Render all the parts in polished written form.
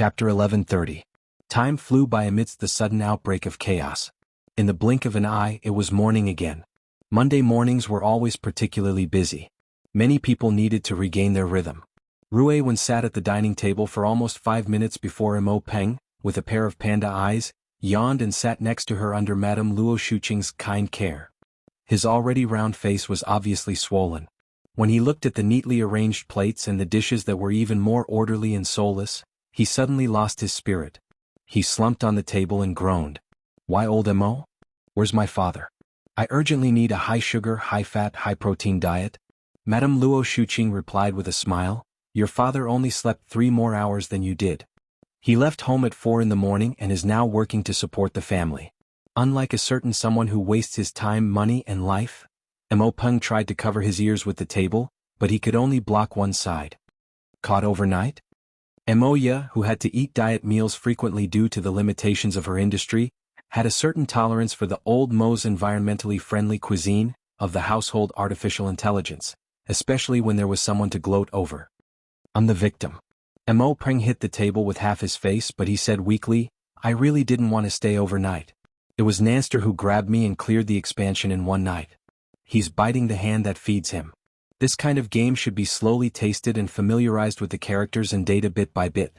Chapter 1130. Time flew by amidst the sudden outbreak of chaos. In the blink of an eye, it was morning again. Monday mornings were always particularly busy. Many people needed to regain their rhythm. Rui Wen sat at the dining table for almost 5 minutes before Mo Peng, with a pair of panda eyes, yawned and sat next to her under Madame Luo Shuqing's kind care. His already round face was obviously swollen. When he looked at the neatly arranged plates and the dishes that were even more orderly and soulless, he suddenly lost his spirit. He slumped on the table and groaned. "Why, old Mo? Where's my father? I urgently need a high-sugar, high-fat, high-protein diet." Madame Luo Shuqing replied with a smile, "Your father only slept 3 more hours than you did. He left home at 4 in the morning and is now working to support the family. Unlike a certain someone who wastes his time, money, and life." Mo Peng tried to cover his ears with the table, but he could only block one side. "Caught overnight?" Moya, who had to eat diet meals frequently due to the limitations of her industry, had a certain tolerance for the old Mo's environmentally friendly cuisine of the household artificial intelligence, especially when there was someone to gloat over. "I'm the victim." Mo Peng hit the table with half his face, but he said weakly, "I really didn't want to stay overnight. It was Nanster who grabbed me and cleared the expansion in one night. He's biting the hand that feeds him. This kind of game should be slowly tasted and familiarized with the characters and data bit by bit.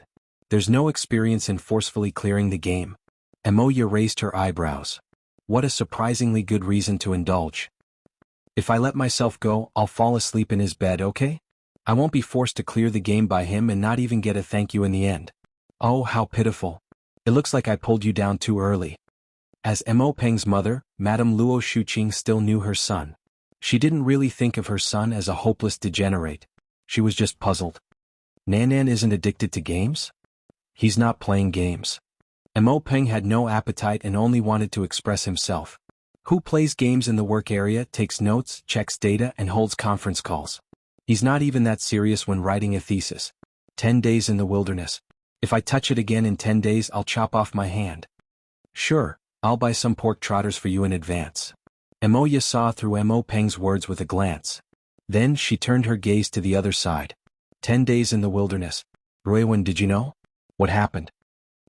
There's no experience in forcefully clearing the game." Moya raised her eyebrows. "What a surprisingly good reason to indulge. If I let myself go, I'll fall asleep in his bed, okay? I won't be forced to clear the game by him and not even get a thank you in the end. Oh, how pitiful. It looks like I pulled you down too early." As Mo Peng's mother, Madame Luo Shuqing still knew her son. She didn't really think of her son as a hopeless degenerate. She was just puzzled. Nanan isn't addicted to games? He's not playing games. Mo Peng had no appetite and only wanted to express himself. Who plays games in the work area, takes notes, checks data, and holds conference calls? He's not even that serious when writing a thesis. 10 days in the wilderness. If I touch it again in 10 days, I'll chop off my hand. Sure, I'll buy some pork trotters for you in advance. Moya saw through Mo Peng's words with a glance. Then she turned her gaze to the other side. 10 days in the wilderness. Rui Wen, did you know? What happened?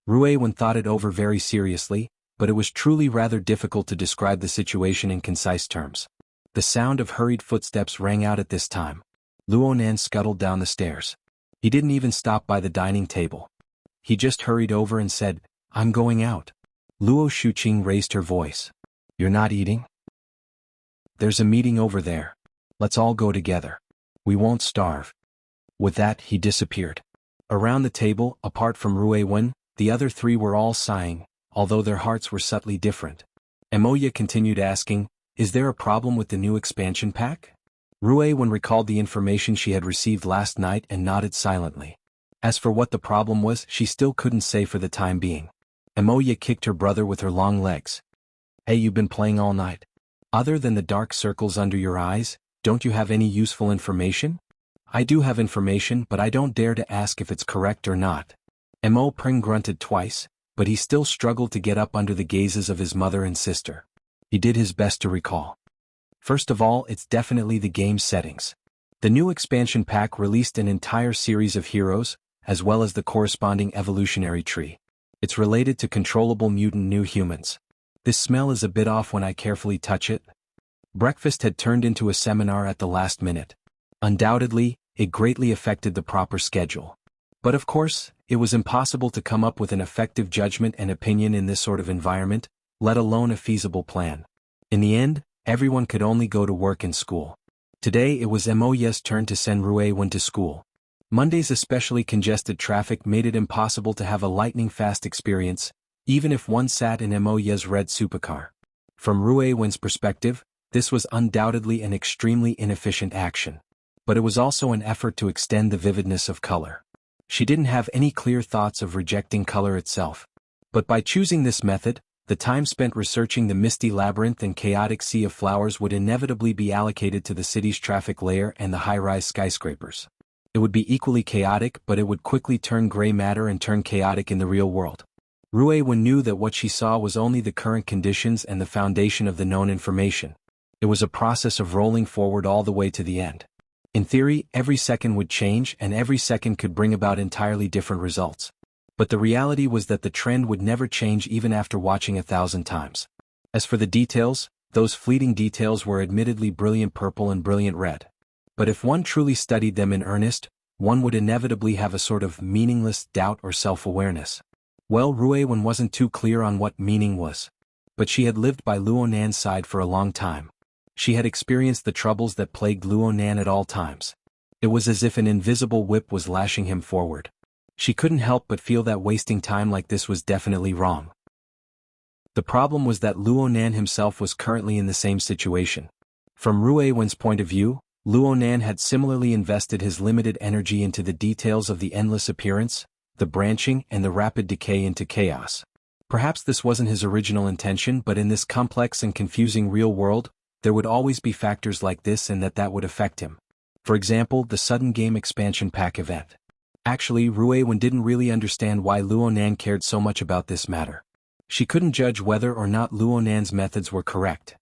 Rui Wen thought it over very seriously, but it was truly rather difficult to describe the situation in concise terms. The sound of hurried footsteps rang out at this time. Luo Nan scuttled down the stairs. He didn't even stop by the dining table. He just hurried over and said, "I'm going out." Luo Shuqing raised her voice. "You're not eating? There's a meeting over there. Let's all go together. We won't starve." With that, he disappeared. Around the table, apart from Rui Wen, the other 3 were all sighing, although their hearts were subtly different. Moya continued asking, "Is there a problem with the new expansion pack?" Rui Wen recalled the information she had received last night and nodded silently. As for what the problem was, she still couldn't say for the time being. Moya kicked her brother with her long legs. "Hey, you've been playing all night. Other than the dark circles under your eyes, don't you have any useful information?" "I do have information, but I don't dare to ask if it's correct or not." Mo Peng grunted twice, but he still struggled to get up under the gazes of his mother and sister. He did his best to recall. "First of all, it's definitely the game's settings. The new expansion pack released an entire series of heroes, as well as the corresponding evolutionary tree. It's related to controllable mutant new humans. This smell is a bit off when I carefully touch it." Breakfast had turned into a seminar at the last minute. Undoubtedly, it greatly affected the proper schedule. But of course, it was impossible to come up with an effective judgment and opinion in this sort of environment, let alone a feasible plan. In the end, everyone could only go to work and school. Today it was Moya's turn to send Rui Wen to school. Monday's especially congested traffic made it impossible to have a lightning-fast experience, even if one sat in Moya's red supercar. From Rui Wen's perspective, this was undoubtedly an extremely inefficient action. But it was also an effort to extend the vividness of color. She didn't have any clear thoughts of rejecting color itself. But by choosing this method, the time spent researching the misty labyrinth and chaotic sea of flowers would inevitably be allocated to the city's traffic layer and the high-rise skyscrapers. It would be equally chaotic, but it would quickly turn gray matter and turn chaotic in the real world. Rui Wen knew that what she saw was only the current conditions and the foundation of the known information. It was a process of rolling forward all the way to the end. In theory, every second would change and every second could bring about entirely different results. But the reality was that the trend would never change even after watching 1,000 times. As for the details, those fleeting details were admittedly brilliant purple and brilliant red. But if one truly studied them in earnest, one would inevitably have a sort of meaningless doubt or self-awareness. Well, Ruiwen wasn't too clear on what meaning was. But she had lived by Luo Nan's side for a long time. She had experienced the troubles that plagued Luo Nan at all times. It was as if an invisible whip was lashing him forward. She couldn't help but feel that wasting time like this was definitely wrong. The problem was that Luo Nan himself was currently in the same situation. From Ruiwen's point of view, Luo Nan had similarly invested his limited energy into the details of the endless appearance, the branching and the rapid decay into chaos. Perhaps this wasn't his original intention, but in this complex and confusing real world, there would always be factors like this and that would affect him. For example, the sudden game expansion pack event. Actually, Ruiwen didn't really understand why Luo Nan cared so much about this matter. She couldn't judge whether or not Luo Nan's methods were correct.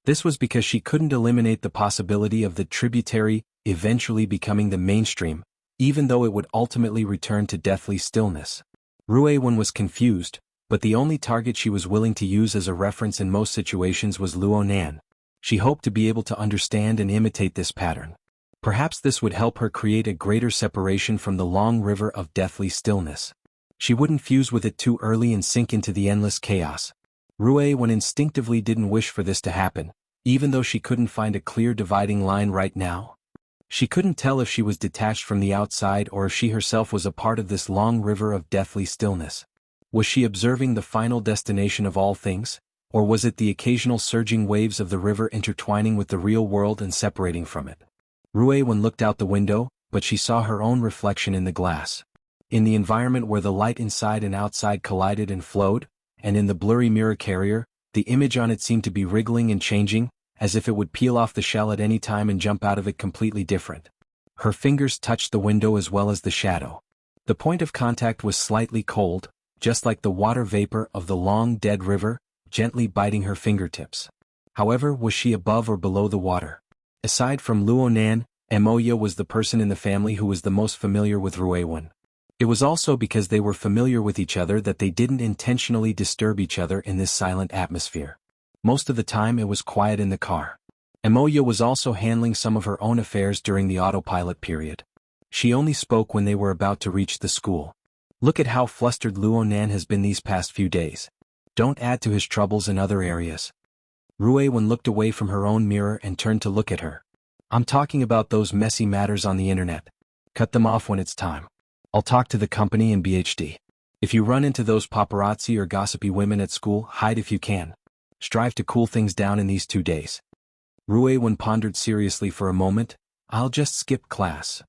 This was because she couldn't eliminate the possibility of the tributary eventually becoming the mainstream, even though it would ultimately return to deathly stillness. Ruiwen was confused, but the only target she was willing to use as a reference in most situations was Luo Nan. She hoped to be able to understand and imitate this pattern. Perhaps this would help her create a greater separation from the long river of deathly stillness. She wouldn't fuse with it too early and sink into the endless chaos. Ruiwen instinctively didn't wish for this to happen, even though she couldn't find a clear dividing line right now. She couldn't tell if she was detached from the outside or if she herself was a part of this long river of deathly stillness. Was she observing the final destination of all things, or was it the occasional surging waves of the river intertwining with the real world and separating from it? Ruiwen looked out the window, but she saw her own reflection in the glass. In the environment where the light inside and outside collided and flowed, and in the blurry mirror carrier, the image on it seemed to be wriggling and changing, as if it would peel off the shell at any time and jump out of it completely different. Her fingers touched the window as well as the shadow. The point of contact was slightly cold, just like the water vapor of the long dead river, gently biting her fingertips. However, was she above or below the water? Aside from Luo Nan, Emoya was the person in the family who was the most familiar with Ruiwen. It was also because they were familiar with each other that they didn't intentionally disturb each other in this silent atmosphere. Most of the time it was quiet in the car. Emoya was also handling some of her own affairs during the autopilot period. She only spoke when they were about to reach the school. Look at how flustered Luo Nan has been these past few days. Don't add to his troubles in other areas. Ruiwen looked away from her own mirror and turned to look at her. I'm talking about those messy matters on the internet. Cut them off when it's time. I'll talk to the company and BHD. If you run into those paparazzi or gossipy women at school, hide if you can. Strive to cool things down in these 2 days. Ruiwen pondered seriously for a moment. I'll just skip class.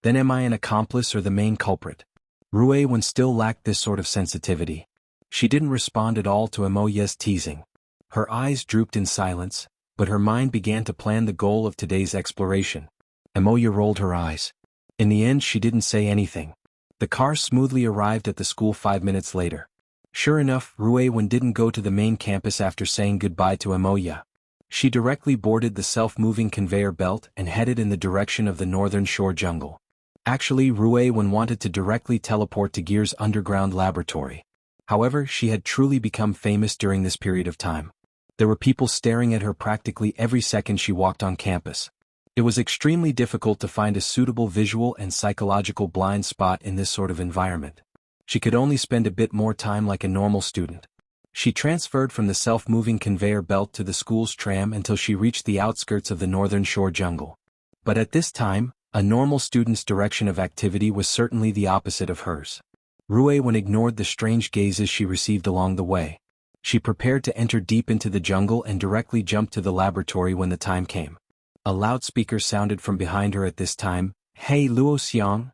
Then am I an accomplice or the main culprit? Ruiwen still lacked this sort of sensitivity. She didn't respond at all to Emoya's teasing. Her eyes drooped in silence, but her mind began to plan the goal of today's exploration. Emoya rolled her eyes. In the end she didn't say anything. The car smoothly arrived at the school 5 minutes later. Sure enough, Ruiwen didn't go to the main campus after saying goodbye to Emoya. She directly boarded the self-moving conveyor belt and headed in the direction of the northern shore jungle. Actually, Ruiwen wanted to directly teleport to Gear's underground laboratory. However, she had truly become famous during this period of time. There were people staring at her practically every second she walked on campus. It was extremely difficult to find a suitable visual and psychological blind spot in this sort of environment. She could only spend a bit more time like a normal student. She transferred from the self-moving conveyor belt to the school's tram until she reached the outskirts of the northern shore jungle. But at this time, a normal student's direction of activity was certainly the opposite of hers. Ruiwen ignored the strange gazes she received along the way. She prepared to enter deep into the jungle and directly jumped to the laboratory when the time came. A loudspeaker sounded from behind her at this time. Hey Luo Xiang?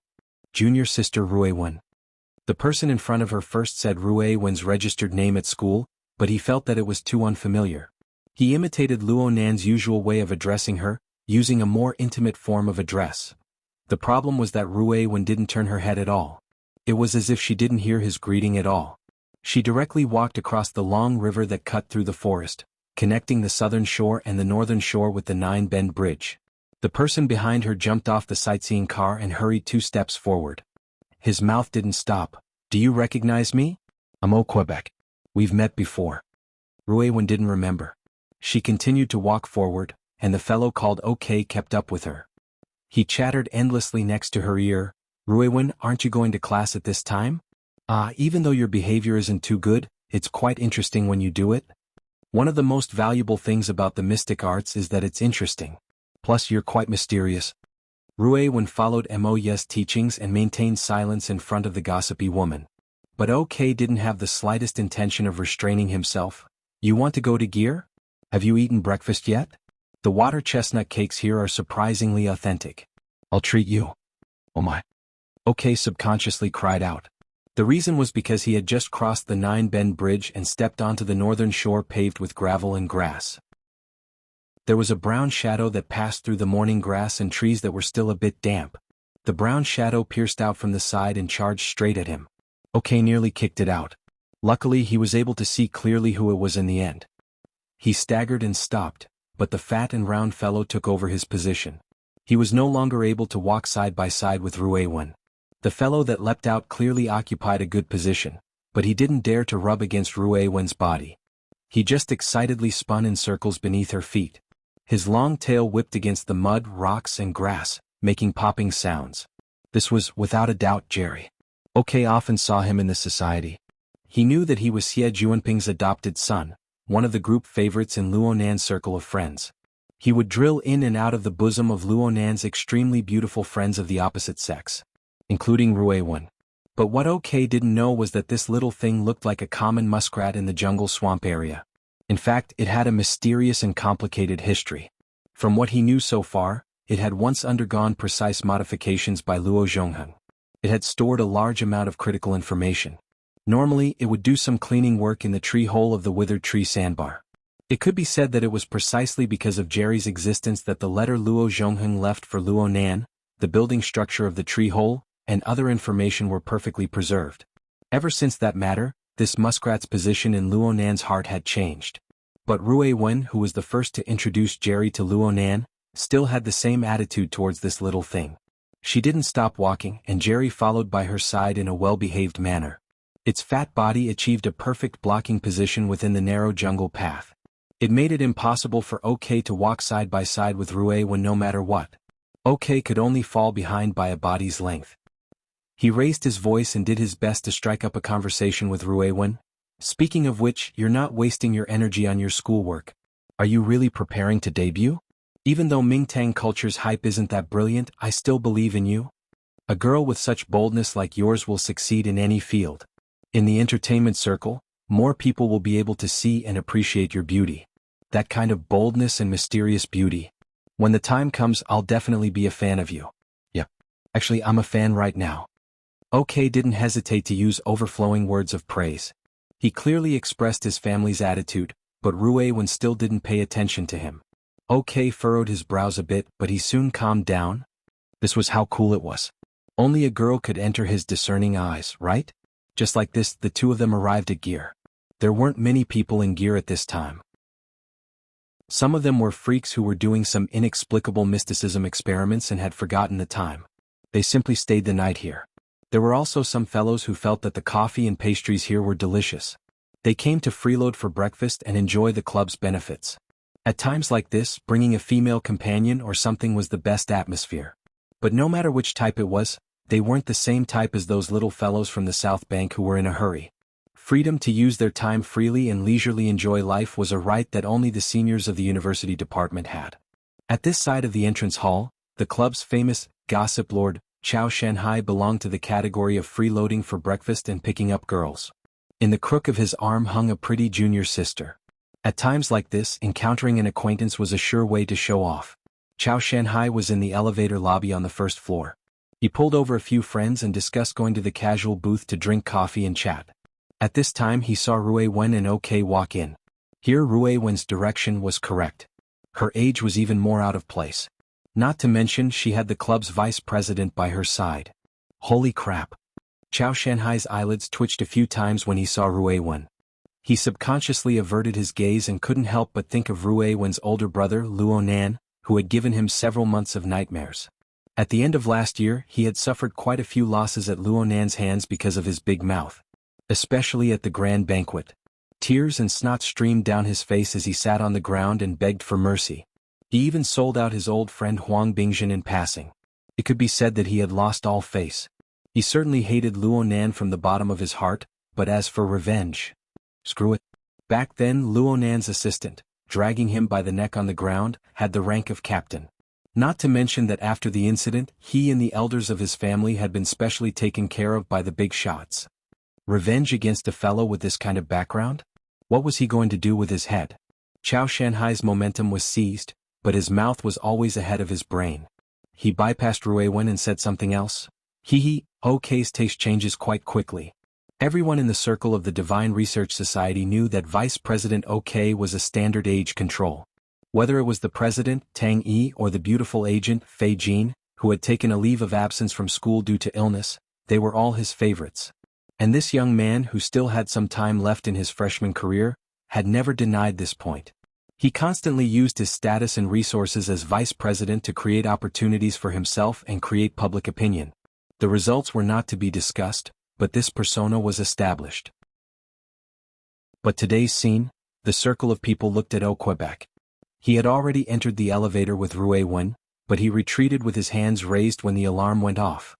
Junior sister Ruiwen. The person in front of her first said Ruiwen's registered name at school, but he felt that it was too unfamiliar. He imitated Luo Nan's usual way of addressing her, using a more intimate form of address. The problem was that Ruiwen didn't turn her head at all. It was as if she didn't hear his greeting at all. She directly walked across the long river that cut through the forest, connecting the southern shore and the northern shore with the Nine-Bend Bridge. The person behind her jumped off the sightseeing car and hurried 2 steps forward. His mouth didn't stop. Do you recognize me? I'm Quebec. We've met before. Ruiwen didn't remember. She continued to walk forward, and the fellow called OK kept up with her. He chattered endlessly next to her ear. Ruiwen, aren't you going to class at this time? Even though your behavior isn't too good, it's quite interesting when you do it. One of the most valuable things about the mystic arts is that it's interesting. Plus you're quite mysterious. Ruiwen followed Mo's teachings and maintained silence in front of the gossipy woman. But OK didn't have the slightest intention of restraining himself. You want to go to Gear? Have you eaten breakfast yet? The water chestnut cakes here are surprisingly authentic. I'll treat you. Oh my. OK subconsciously cried out. The reason was because he had just crossed the Nine Bend Bridge and stepped onto the northern shore paved with gravel and grass. There was a brown shadow that passed through the morning grass and trees that were still a bit damp. The brown shadow pierced out from the side and charged straight at him. OK nearly kicked it out. Luckily he was able to see clearly who it was in the end. He staggered and stopped, but the fat and round fellow took over his position. He was no longer able to walk side by side with Ruiwen. The fellow that leapt out clearly occupied a good position, but he didn't dare to rub against Ruiwen's body. He just excitedly spun in circles beneath her feet. His long tail whipped against the mud, rocks and grass, making popping sounds. This was, without a doubt, Jerry. OK often saw him in the society. He knew that he was Xie Juanping's adopted son, one of the group favorites in Luonan's circle of friends. He would drill in and out of the bosom of Luonan's extremely beautiful friends of the opposite sex, including Ruiwen. But what OK didn't know was that this little thing looked like a common muskrat in the jungle swamp area. In fact, it had a mysterious and complicated history. From what he knew so far, it had once undergone precise modifications by Luo Zhongheng. It had stored a large amount of critical information. Normally, it would do some cleaning work in the tree hole of the withered tree sandbar. It could be said that it was precisely because of Jerry's existence that the letter Luo Zhongheng left for Luonan, the building structure of the tree hole, and other information were perfectly preserved. Ever since that matter, this muskrat's position in Luonan's heart had changed. But Ruiwen, who was the first to introduce Jerry to Luonan, still had the same attitude towards this little thing. She didn't stop walking, and Jerry followed by her side in a well-behaved manner. Its fat body achieved a perfect blocking position within the narrow jungle path. It made it impossible for OK to walk side by side with Ruiwen no matter what. OK could only fall behind by a body's length. He raised his voice and did his best to strike up a conversation with Ruiwen. Speaking of which, you're not wasting your energy on your schoolwork. Are you really preparing to debut? Even though Mingtang culture's hype isn't that brilliant, I still believe in you. A girl with such boldness like yours will succeed in any field. In the entertainment circle, more people will be able to see and appreciate your beauty. That kind of boldness and mysterious beauty. When the time comes, I'll definitely be a fan of you. Yep. Actually, I'm a fan right now. OK didn't hesitate to use overflowing words of praise. He clearly expressed his family's attitude, but Ruiwen still didn't pay attention to him. OK furrowed his brows a bit, but he soon calmed down. This was how cool it was. Only a girl could enter his discerning eyes, right? Just like this, the two of them arrived at Gear. There weren't many people in Gear at this time. Some of them were freaks who were doing some inexplicable mysticism experiments and had forgotten the time. They simply stayed the night here. There were also some fellows who felt that the coffee and pastries here were delicious. They came to freeload for breakfast and enjoy the club's benefits. At times like this, bringing a female companion or something was the best atmosphere. But no matter which type it was, they weren't the same type as those little fellows from the South Bank who were in a hurry. Freedom to use their time freely and leisurely enjoy life was a right that only the seniors of the university department had. At this side of the entrance hall, the club's famous gossip lord, Chao Shanhai, belonged to the category of freeloading for breakfast and picking up girls. In the crook of his arm hung a pretty junior sister. At times like this, encountering an acquaintance was a sure way to show off. Chao Shanhai was in the elevator lobby on the first floor. He pulled over a few friends and discussed going to the casual booth to drink coffee and chat. At this time he saw Ruiwen and OK walk in. Here Ruiwen's direction was correct. Her age was even more out of place. Not to mention she had the club's vice president by her side. Holy crap. Chao Shanhai's eyelids twitched a few times when he saw Ruiwen. He subconsciously averted his gaze and couldn't help but think of Ruiwen's older brother, Luonan, who had given him several months of nightmares. At the end of last year, he had suffered quite a few losses at Luo Nan's hands because of his big mouth. Especially at the grand banquet. Tears and snot streamed down his face as he sat on the ground and begged for mercy. He even sold out his old friend Huang Bingjin in passing. It could be said that he had lost all face. He certainly hated Luo Nan from the bottom of his heart, but as for revenge, screw it. Back then Luo Nan's assistant, dragging him by the neck on the ground, had the rank of captain. Not to mention that after the incident, he and the elders of his family had been specially taken care of by the big shots. Revenge against a fellow with this kind of background? What was he going to do with his head? Chao Shanhai's momentum was seized, but his mouth was always ahead of his brain. He bypassed Ruiwen and said something else. OK's taste changes quite quickly. Everyone in the circle of the Divine Research Society knew that Vice President OK was a standard age control. Whether it was the president, Tang Yi, or the beautiful agent, Fei Jin, who had taken a leave of absence from school due to illness, they were all his favorites. And this young man, who still had some time left in his freshman career, had never denied this point. He constantly used his status and resources as vice president to create opportunities for himself and create public opinion. The results were not to be discussed, but this persona was established. But today's scene, the circle of people looked at Quebec. He had already entered the elevator with Ruiwen, but he retreated with his hands raised when the alarm went off.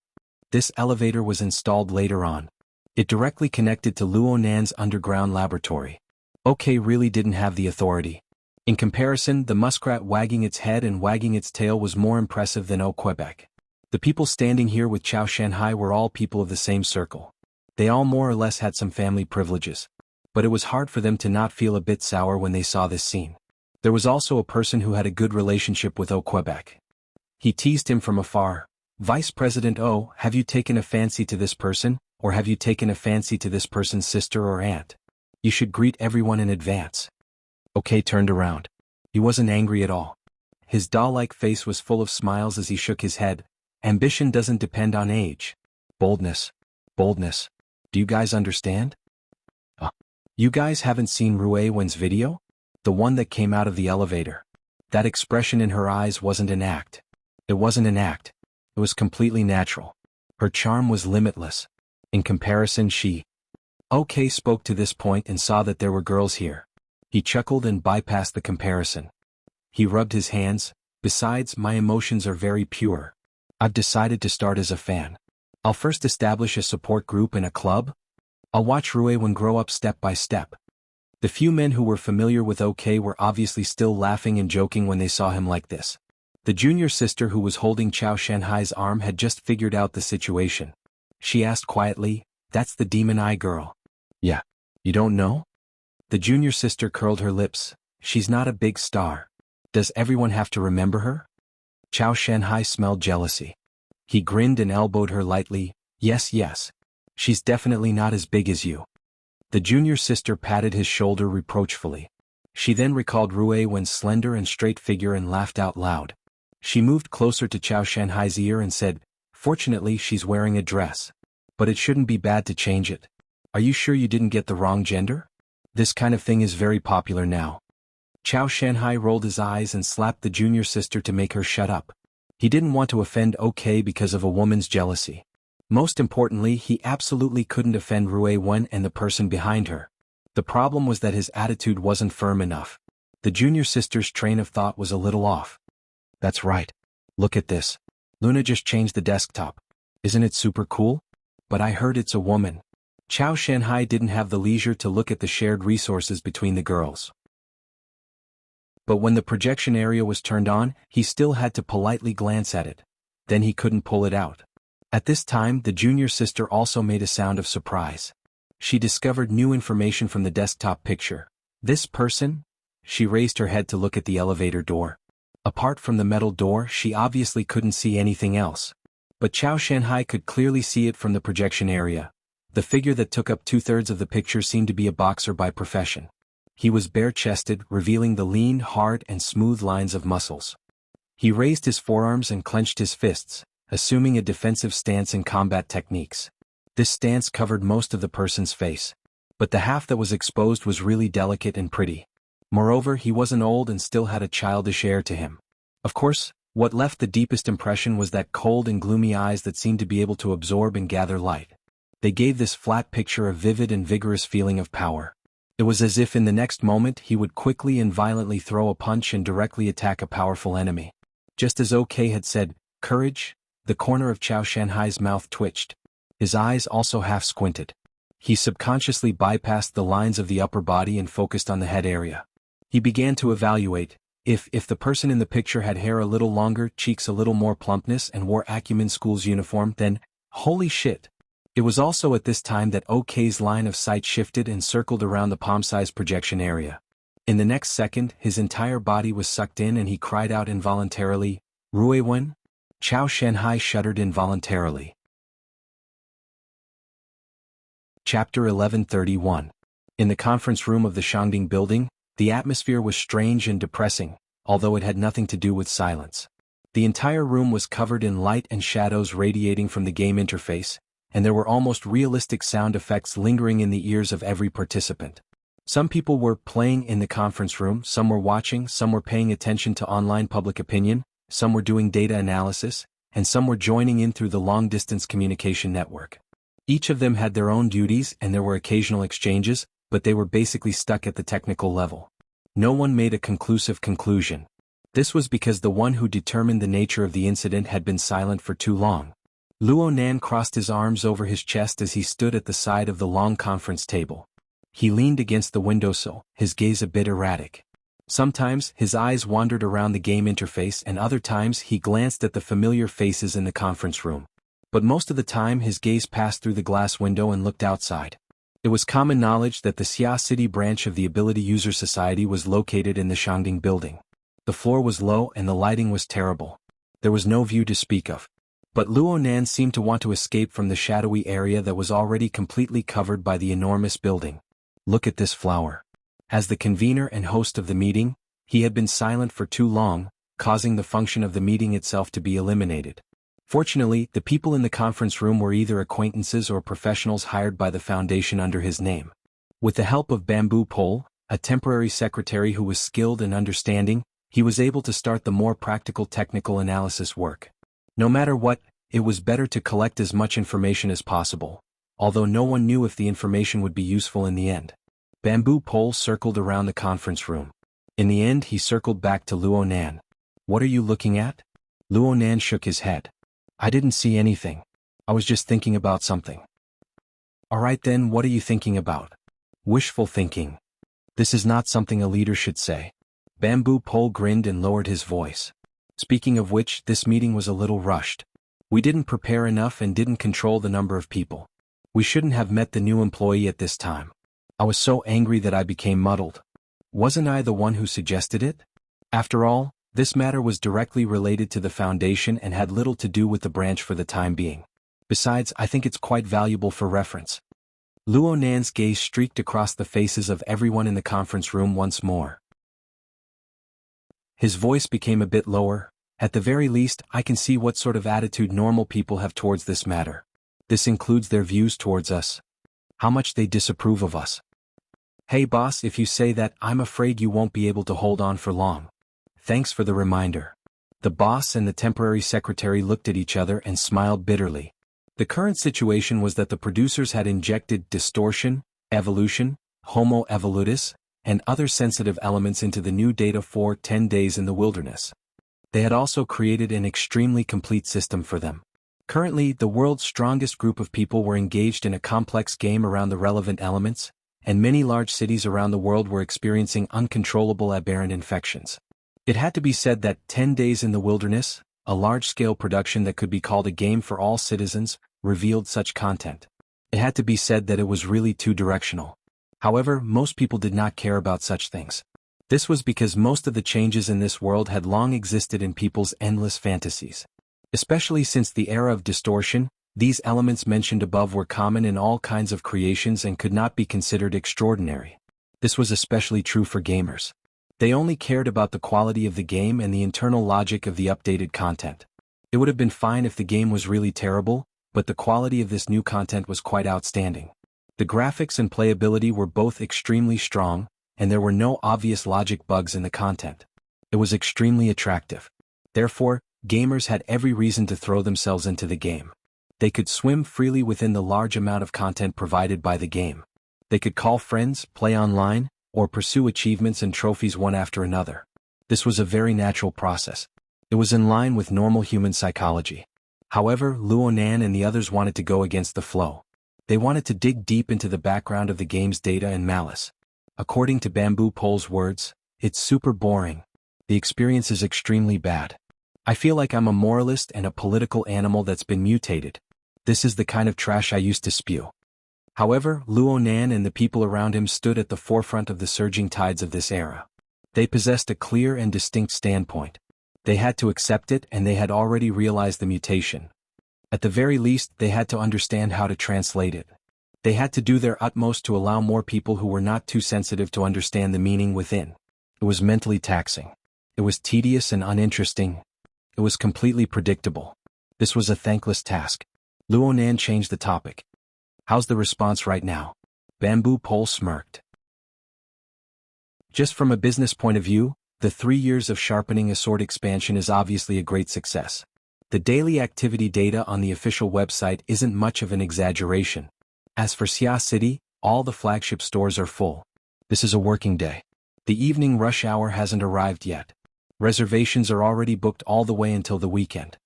This elevator was installed later on. It directly connected to Luo Nan's underground laboratory. OK really didn't have the authority. In comparison, the muskrat wagging its head and wagging its tail was more impressive than Quebec. The people standing here with Chao Shanhai were all people of the same circle. They all more or less had some family privileges. But it was hard for them to not feel a bit sour when they saw this scene. There was also a person who had a good relationship with Quebec. He teased him from afar. Vice President O, have you taken a fancy to this person, or have you taken a fancy to this person's sister or aunt? You should greet everyone in advance. OK turned around. He wasn't angry at all. His doll-like face was full of smiles as he shook his head. Ambition doesn't depend on age. Boldness. Boldness. Do you guys understand? You guys haven't seen Ruiwen's video? The one that came out of the elevator. That expression in her eyes wasn't an act. It wasn't an act. It was completely natural. Her charm was limitless. In comparison, OK spoke to this point and saw that there were girls here. He chuckled and bypassed the comparison. He rubbed his hands. Besides, my emotions are very pure. I've decided to start as a fan. I'll first establish a support group and a club. I'll watch Ruiwen grow up step by step. The few men who were familiar with OK were obviously still laughing and joking when they saw him like this. The junior sister who was holding Chao Shanhai's arm had just figured out the situation. She asked quietly, "That's the demon eye girl." "Yeah. You don't know?" The junior sister curled her lips. "She's not a big star. Does everyone have to remember her?" Chao Shanhai smelled jealousy. He grinned and elbowed her lightly. Yes. She's definitely not as big as you." The junior sister patted his shoulder reproachfully. She then recalled Ruiwen's slender and straight figure and laughed out loud. She moved closer to Chao Shanhai's ear and said, "Fortunately she's wearing a dress. But it shouldn't be bad to change it. Are you sure you didn't get the wrong gender? This kind of thing is very popular now." Chao Shanhai rolled his eyes and slapped the junior sister to make her shut up. He didn't want to offend OK because of a woman's jealousy. Most importantly, he absolutely couldn't offend Ruiwen and the person behind her. The problem was that his attitude wasn't firm enough. The junior sister's train of thought was a little off. "That's right. Look at this. Luna just changed the desktop. Isn't it super cool? But I heard it's a woman." Chao Shanhai didn't have the leisure to look at the shared resources between the girls. But when the projection area was turned on, he still had to politely glance at it. Then he couldn't pull it out. At this time, the junior sister also made a sound of surprise. She discovered new information from the desktop picture. This person? She raised her head to look at the elevator door. Apart from the metal door, she obviously couldn't see anything else. But Chao Shanhai could clearly see it from the projection area. The figure that took up 2/3 of the picture seemed to be a boxer by profession. He was bare-chested, revealing the lean, hard, and smooth lines of muscles. He raised his forearms and clenched his fists, assuming a defensive stance in combat techniques. This stance covered most of the person's face. But the half that was exposed was really delicate and pretty. Moreover, he wasn't old and still had a childish air to him. Of course, What left the deepest impression was that cold and gloomy eyes that seemed to be able to absorb and gather light. They gave this flat picture a vivid and vigorous feeling of power. It was as if in the next moment he would quickly and violently throw a punch and directly attack a powerful enemy. Just as OK had said, "Courage," the corner of Chao Shanhai's mouth twitched. His eyes also half squinted. He subconsciously bypassed the lines of the upper body and focused on the head area. He began to evaluate, if the person in the picture had hair a little longer, cheeks a little more plumpness and wore Acumen School's uniform, then, holy shit. It was also at this time that OK's line of sight shifted and circled around the palm-sized projection area. In the next second, his entire body was sucked in and he cried out involuntarily, "Ruiwen?" Chao Shanhai shuddered involuntarily. Chapter 1131. In the conference room of the Shangding building, the atmosphere was strange and depressing, although it had nothing to do with silence. The entire room was covered in light and shadows radiating from the game interface, and there were almost realistic sound effects lingering in the ears of every participant. Some people were playing in the conference room, some were watching, some were paying attention to online public opinion, some were doing data analysis, and some were joining in through the long-distance communication network. Each of them had their own duties and there were occasional exchanges, but they were basically stuck at the technical level. No one made a conclusive conclusion. This was because the one who determined the nature of the incident had been silent for too long. Luo Nan crossed his arms over his chest as he stood at the side of the long conference table. He leaned against the windowsill, his gaze a bit erratic. Sometimes his eyes wandered around the game interface and other times he glanced at the familiar faces in the conference room. But most of the time his gaze passed through the glass window and looked outside. It was common knowledge that the Xia City branch of the Ability User Society was located in the Shangding building. The floor was low and the lighting was terrible. There was no view to speak of. But Luo Nan seemed to want to escape from the shadowy area that was already completely covered by the enormous building. Look at this flower. As the convener and host of the meeting, he had been silent for too long, causing the function of the meeting itself to be eliminated. Fortunately, the people in the conference room were either acquaintances or professionals hired by the Foundation under his name. With the help of Bamboo Pole, a temporary secretary who was skilled and understanding, he was able to start the more practical technical analysis work. No matter what, it was better to collect as much information as possible, although no one knew if the information would be useful in the end. Bamboo Pole circled around the conference room. In the end he circled back to Luo Nan. "What are you looking at?" Luo Nan shook his head. "I didn't see anything. I was just thinking about something." "Alright then, what are you thinking about?" "Wishful thinking. This is not something a leader should say." Bamboo Pole grinned and lowered his voice. "Speaking of which, this meeting was a little rushed. We didn't prepare enough and didn't control the number of people. We shouldn't have met the new employee at this time. I was so angry that I became muddled. Wasn't I the one who suggested it? After all, this matter was directly related to the Foundation and had little to do with the branch for the time being. Besides, I think it's quite valuable for reference." Luo Nan's gaze streaked across the faces of everyone in the conference room once more. His voice became a bit lower. "At the very least, I can see what sort of attitude normal people have towards this matter. This includes their views towards us. How much they disapprove of us. Hey boss, if you say that, I'm afraid you won't be able to hold on for long. Thanks for the reminder." The boss and the temporary secretary looked at each other and smiled bitterly. The current situation was that the producers had injected distortion, evolution, homo evolutus, and other sensitive elements into the new data for 10 days in the wilderness. They had also created an extremely complete system for them. Currently, the world's strongest group of people were engaged in a complex game around the relevant elements, and many large cities around the world were experiencing uncontrollable aberrant infections. It had to be said that 10 Days in the Wilderness, a large-scale production that could be called a game for all citizens, revealed such content. It had to be said that it was really two-directional. However, most people did not care about such things. This was because most of the changes in this world had long existed in people's endless fantasies. Especially since the era of distortion, these elements mentioned above were common in all kinds of creations and could not be considered extraordinary. This was especially true for gamers. They only cared about the quality of the game and the internal logic of the updated content. It would have been fine if the game was really terrible, but the quality of this new content was quite outstanding. The graphics and playability were both extremely strong, and there were no obvious logic bugs in the content. It was extremely attractive. Therefore, gamers had every reason to throw themselves into the game. They could swim freely within the large amount of content provided by the game. They could call friends, play online, or pursue achievements and trophies one after another. This was a very natural process. It was in line with normal human psychology. However, Luonan and the others wanted to go against the flow. They wanted to dig deep into the background of the game's data and malice. According to Bamboo Pole's words, "It's super boring. The experience is extremely bad. I feel like I'm a moralist and a political animal that's been mutated. This is the kind of trash I used to spew." However, Luonan and the people around him stood at the forefront of the surging tides of this era. They possessed a clear and distinct standpoint. They had to accept it, and they had already realized the mutation. At the very least, they had to understand how to translate it. They had to do their utmost to allow more people who were not too sensitive to understand the meaning within. It was mentally taxing. It was tedious and uninteresting. It was completely predictable. This was a thankless task. Luonan changed the topic. "How's the response right now?" Bamboo Pole smirked. "Just from a business point of view, the 3 years of sharpening a sword expansion is obviously a great success. The daily activity data on the official website isn't much of an exaggeration. As for Xia City, all the flagship stores are full. This is a working day. The evening rush hour hasn't arrived yet. Reservations are already booked all the way until the weekend."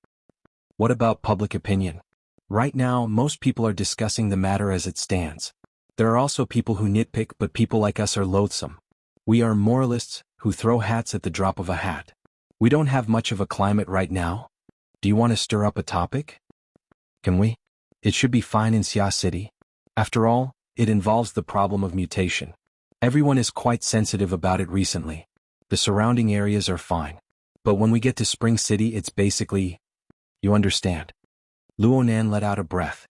"What about public opinion?" "Right now, most people are discussing the matter as it stands. There are also people who nitpick, but people like us are loathsome. We are moralists, who throw hats at the drop of a hat. We don't have much of a climate right now. Do you want to stir up a topic?" "Can we? It should be fine in Xia City. After all, it involves the problem of mutation. Everyone is quite sensitive about it recently. The surrounding areas are fine. But when we get to Spring City, it's basically... You understand." Luonan let out a breath.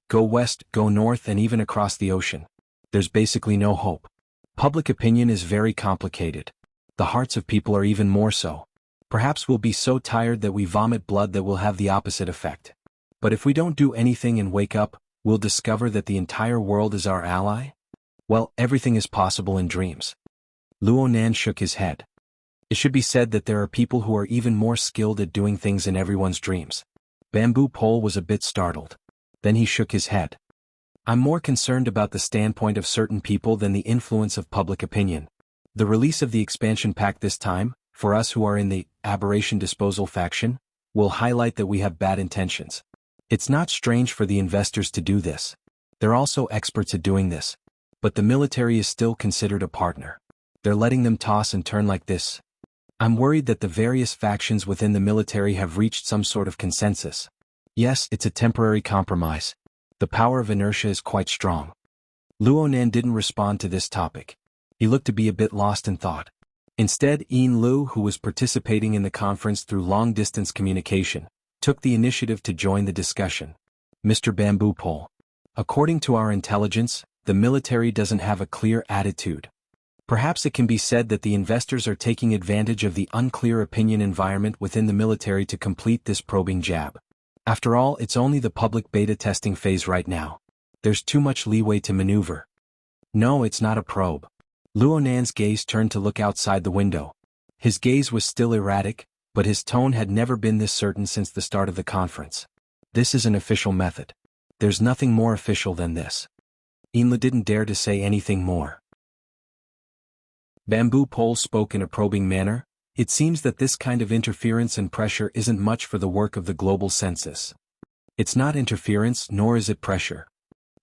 "Go west, go north, and even across the ocean. There's basically no hope. Public opinion is very complicated. The hearts of people are even more so. Perhaps we'll be so tired that we vomit blood that will have the opposite effect. But if we don't do anything and wake up, we'll discover that the entire world is our ally? Well, everything is possible in dreams." Luonan shook his head. "It should be said that there are people who are even more skilled at doing things in everyone's dreams." Bamboo Pole was a bit startled. Then he shook his head. "I'm more concerned about the standpoint of certain people than the influence of public opinion. The release of the expansion pack this time, for us who are in the Aberration Disposal faction, will highlight that we have bad intentions. It's not strange for the investors to do this. They're also experts at doing this. But the military is still considered a partner. They're letting them toss and turn like this. I'm worried that the various factions within the military have reached some sort of consensus. Yes, it's a temporary compromise. The power of inertia is quite strong." Luonan didn't respond to this topic. He looked to be a bit lost in thought. Instead, Yin Lu, who was participating in the conference through long-distance communication, took the initiative to join the discussion. "Mr. Bamboo Pole, according to our intelligence, the military doesn't have a clear attitude. Perhaps it can be said that the investors are taking advantage of the unclear opinion environment within the military to complete this probing jab. After all, it's only the public beta testing phase right now. There's too much leeway to maneuver." "No, it's not a probe." Luonan's gaze turned to look outside the window. His gaze was still erratic, but his tone had never been this certain since the start of the conference. "This is an official method. There's nothing more official than this." Inla didn't dare to say anything more. Bamboo Pole spoke in a probing manner. "It seems that this kind of interference and pressure isn't much for the work of the global census. It's not interference, nor is it pressure.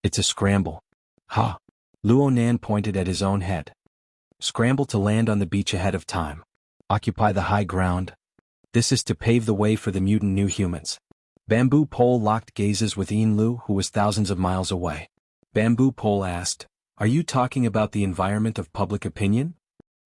It's a scramble." "Ha!" Luonan pointed at his own head. "Scramble to land on the beach ahead of time. Occupy the high ground. This is to pave the way for the mutant new humans." Bamboo Pole locked gazes with Inlu, who was thousands of miles away. Bamboo Pole asked, "Are you talking about the environment of public opinion?"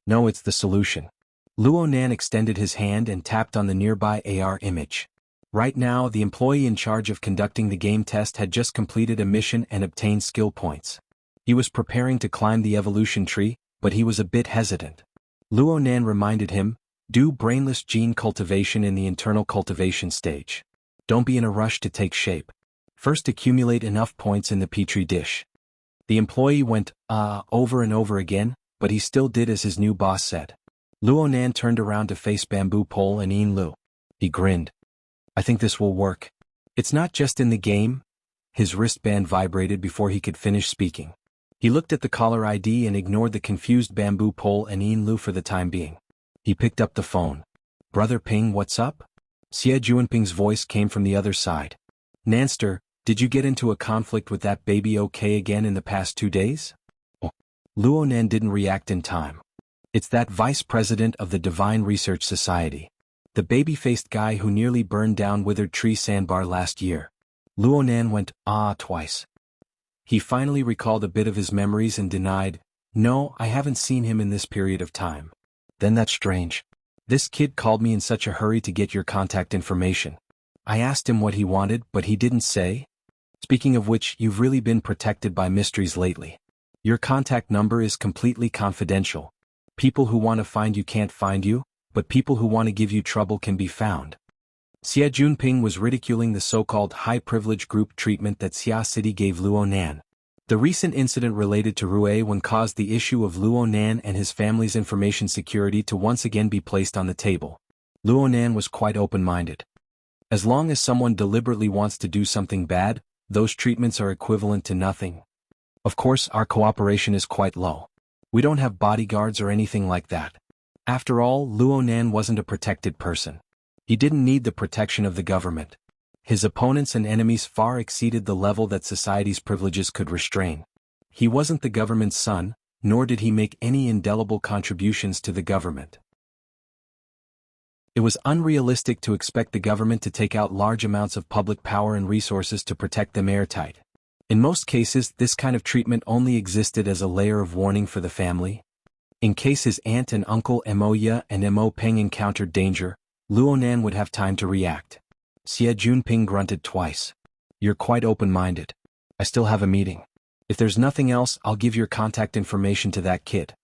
"No, it's the solution." Luonan extended his hand and tapped on the nearby AR image. Right now, the employee in charge of conducting the game test had just completed a mission and obtained skill points. He was preparing to climb the evolution tree, but he was a bit hesitant. Luonan reminded him, "Do brainless gene cultivation in the internal cultivation stage. Don't be in a rush to take shape. First accumulate enough points in the petri dish." The employee went, over and over again, but he still did as his new boss said. Luonan turned around to face Bamboo Pole and Yin Lu. He grinned. I think this will work. It's not just in the game. His wristband vibrated before he could finish speaking. He looked at the caller ID and ignored the confused Bamboo Pole and Yin Lu for the time being. He picked up the phone. Brother Ping, what's up? Xie Juanping's voice came from the other side. Nanster, did you get into a conflict with that baby okay again in the past 2 days? Oh. Luonan didn't react in time. It's that vice president of the Divine Research Society. The baby-faced guy who nearly burned down Withered Tree Sandbar last year. Luonan went, twice. He finally recalled a bit of his memories and denied, no, I haven't seen him in this period of time. Then that's strange. This kid called me in such a hurry to get your contact information. I asked him what he wanted, but he didn't say. Speaking of which, you've really been protected by mysteries lately. Your contact number is completely confidential. People who want to find you can't find you, but people who want to give you trouble can be found. Xie Junping was ridiculing the so-called high-privilege group treatment that Xia City gave Luonan. The recent incident related to Ruewen caused the issue of Luonan and his family's information security to once again be placed on the table. Luonan was quite open-minded. As long as someone deliberately wants to do something bad, those treatments are equivalent to nothing. Of course, our cooperation is quite low. We don't have bodyguards or anything like that. After all, Luonan wasn't a protected person. He didn't need the protection of the government. His opponents and enemies far exceeded the level that society's privileges could restrain. He wasn't the government's son, nor did he make any indelible contributions to the government. It was unrealistic to expect the government to take out large amounts of public power and resources to protect them airtight. In most cases, this kind of treatment only existed as a layer of warning for the family. In case his aunt and uncle Moya and Mo Peng encountered danger, Luonan would have time to react. Xie Junping grunted twice. You're quite open-minded. I still have a meeting. If there's nothing else, I'll give your contact information to that kid.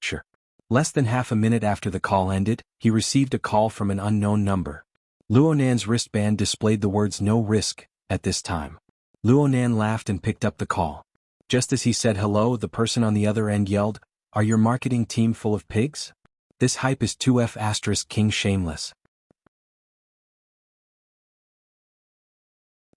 Sure. Less than half a minute after the call ended, he received a call from an unknown number. Luonan's wristband displayed the words "no risk" at this time. Luonan laughed and picked up the call. Just as he said hello, the person on the other end yelled, "Are your marketing team full of pigs? This hype is 2F** King Shameless."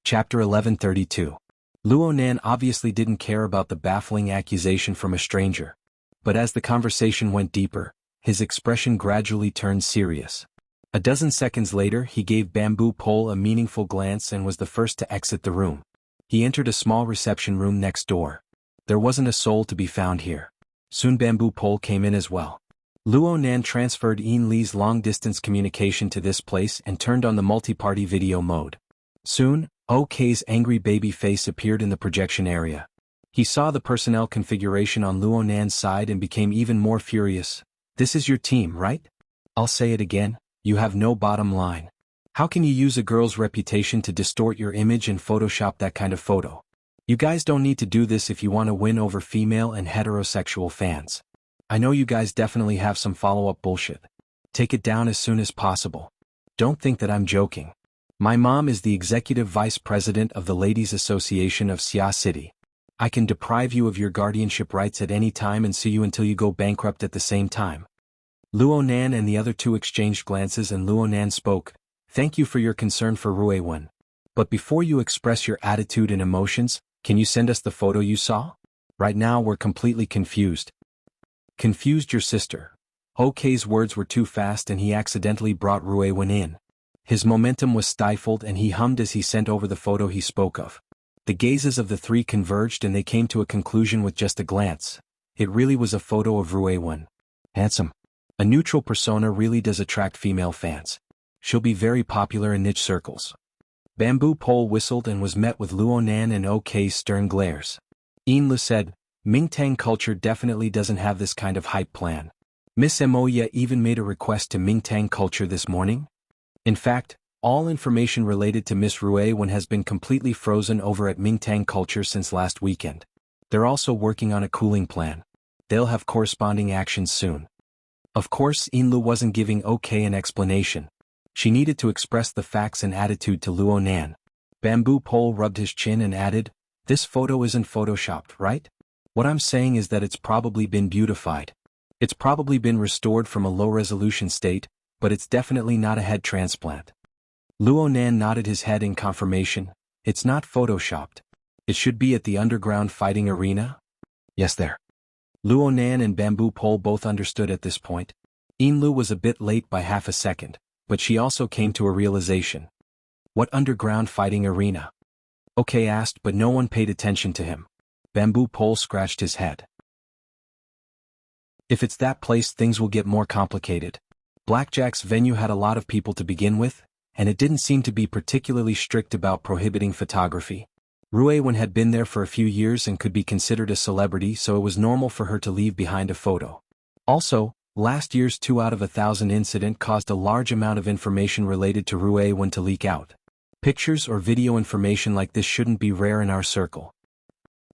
Chapter 1132. Luonan obviously didn't care about the baffling accusation from a stranger. But as the conversation went deeper, his expression gradually turned serious. A dozen seconds later, he gave Bamboo Pole a meaningful glance and was the first to exit the room. He entered a small reception room next door. There wasn't a soul to be found here. Soon Bamboo Pole came in as well. Luonan transferred Yin Li's long-distance communication to this place and turned on the multi-party video mode. Soon, OK's angry baby face appeared in the projection area. He saw the personnel configuration on Luonan's side and became even more furious. This is your team, right? I'll say it again, you have no bottom line. How can you use a girl's reputation to distort your image and Photoshop that kind of photo? You guys don't need to do this if you want to win over female and heterosexual fans. I know you guys definitely have some follow-up bullshit. Take it down as soon as possible. Don't think that I'm joking. My mom is the executive vice president of the Ladies Association of Xia City. I can deprive you of your guardianship rights at any time and sue you until you go bankrupt at the same time. Luonan and the other two exchanged glances and Luonan spoke. Thank you for your concern for Ruewen. But before you express your attitude and emotions, can you send us the photo you saw? Right now we're completely confused. Confused your sister. OK's words were too fast and he accidentally brought Ruewen in. His momentum was stifled and he hummed as he sent over the photo he spoke of. The gazes of the three converged and they came to a conclusion with just a glance. It really was a photo of Ruewen. Handsome. A neutral persona really does attract female fans. She'll be very popular in niche circles. Bamboo Pole whistled and was met with Luonan and OK's stern glares. Inlu said, Mingtang culture definitely doesn't have this kind of hype plan. Miss Moya even made a request to Mingtang culture this morning. In fact, all information related to Miss Ruewen has been completely frozen over at Mingtang culture since last weekend. They're also working on a cooling plan. They'll have corresponding actions soon. Of course, Inlu wasn't giving OK an explanation. She needed to express the facts and attitude to Luonan. Bamboo Pole rubbed his chin and added, this photo isn't photoshopped, right? What I'm saying is that it's probably been beautified. It's probably been restored from a low-resolution state, but it's definitely not a head transplant. Luo Nan nodded his head in confirmation. It's not photoshopped. It should be at the underground fighting arena? Yes, there. Luo Nan and Bamboo Pole both understood at this point. Inlu was a bit late by half a second, but she also came to a realization. What underground fighting arena? OK asked, but no one paid attention to him. Bamboo Pole scratched his head. If it's that place, things will get more complicated. Blackjack's venue had a lot of people to begin with, and it didn't seem to be particularly strict about prohibiting photography. Ruewen had been there for a few years and could be considered a celebrity, so it was normal for her to leave behind a photo. Also, last year's 2 out of 1,000 incident caused a large amount of information related to Ruewen to leak out. Pictures or video information like this shouldn't be rare in our circle.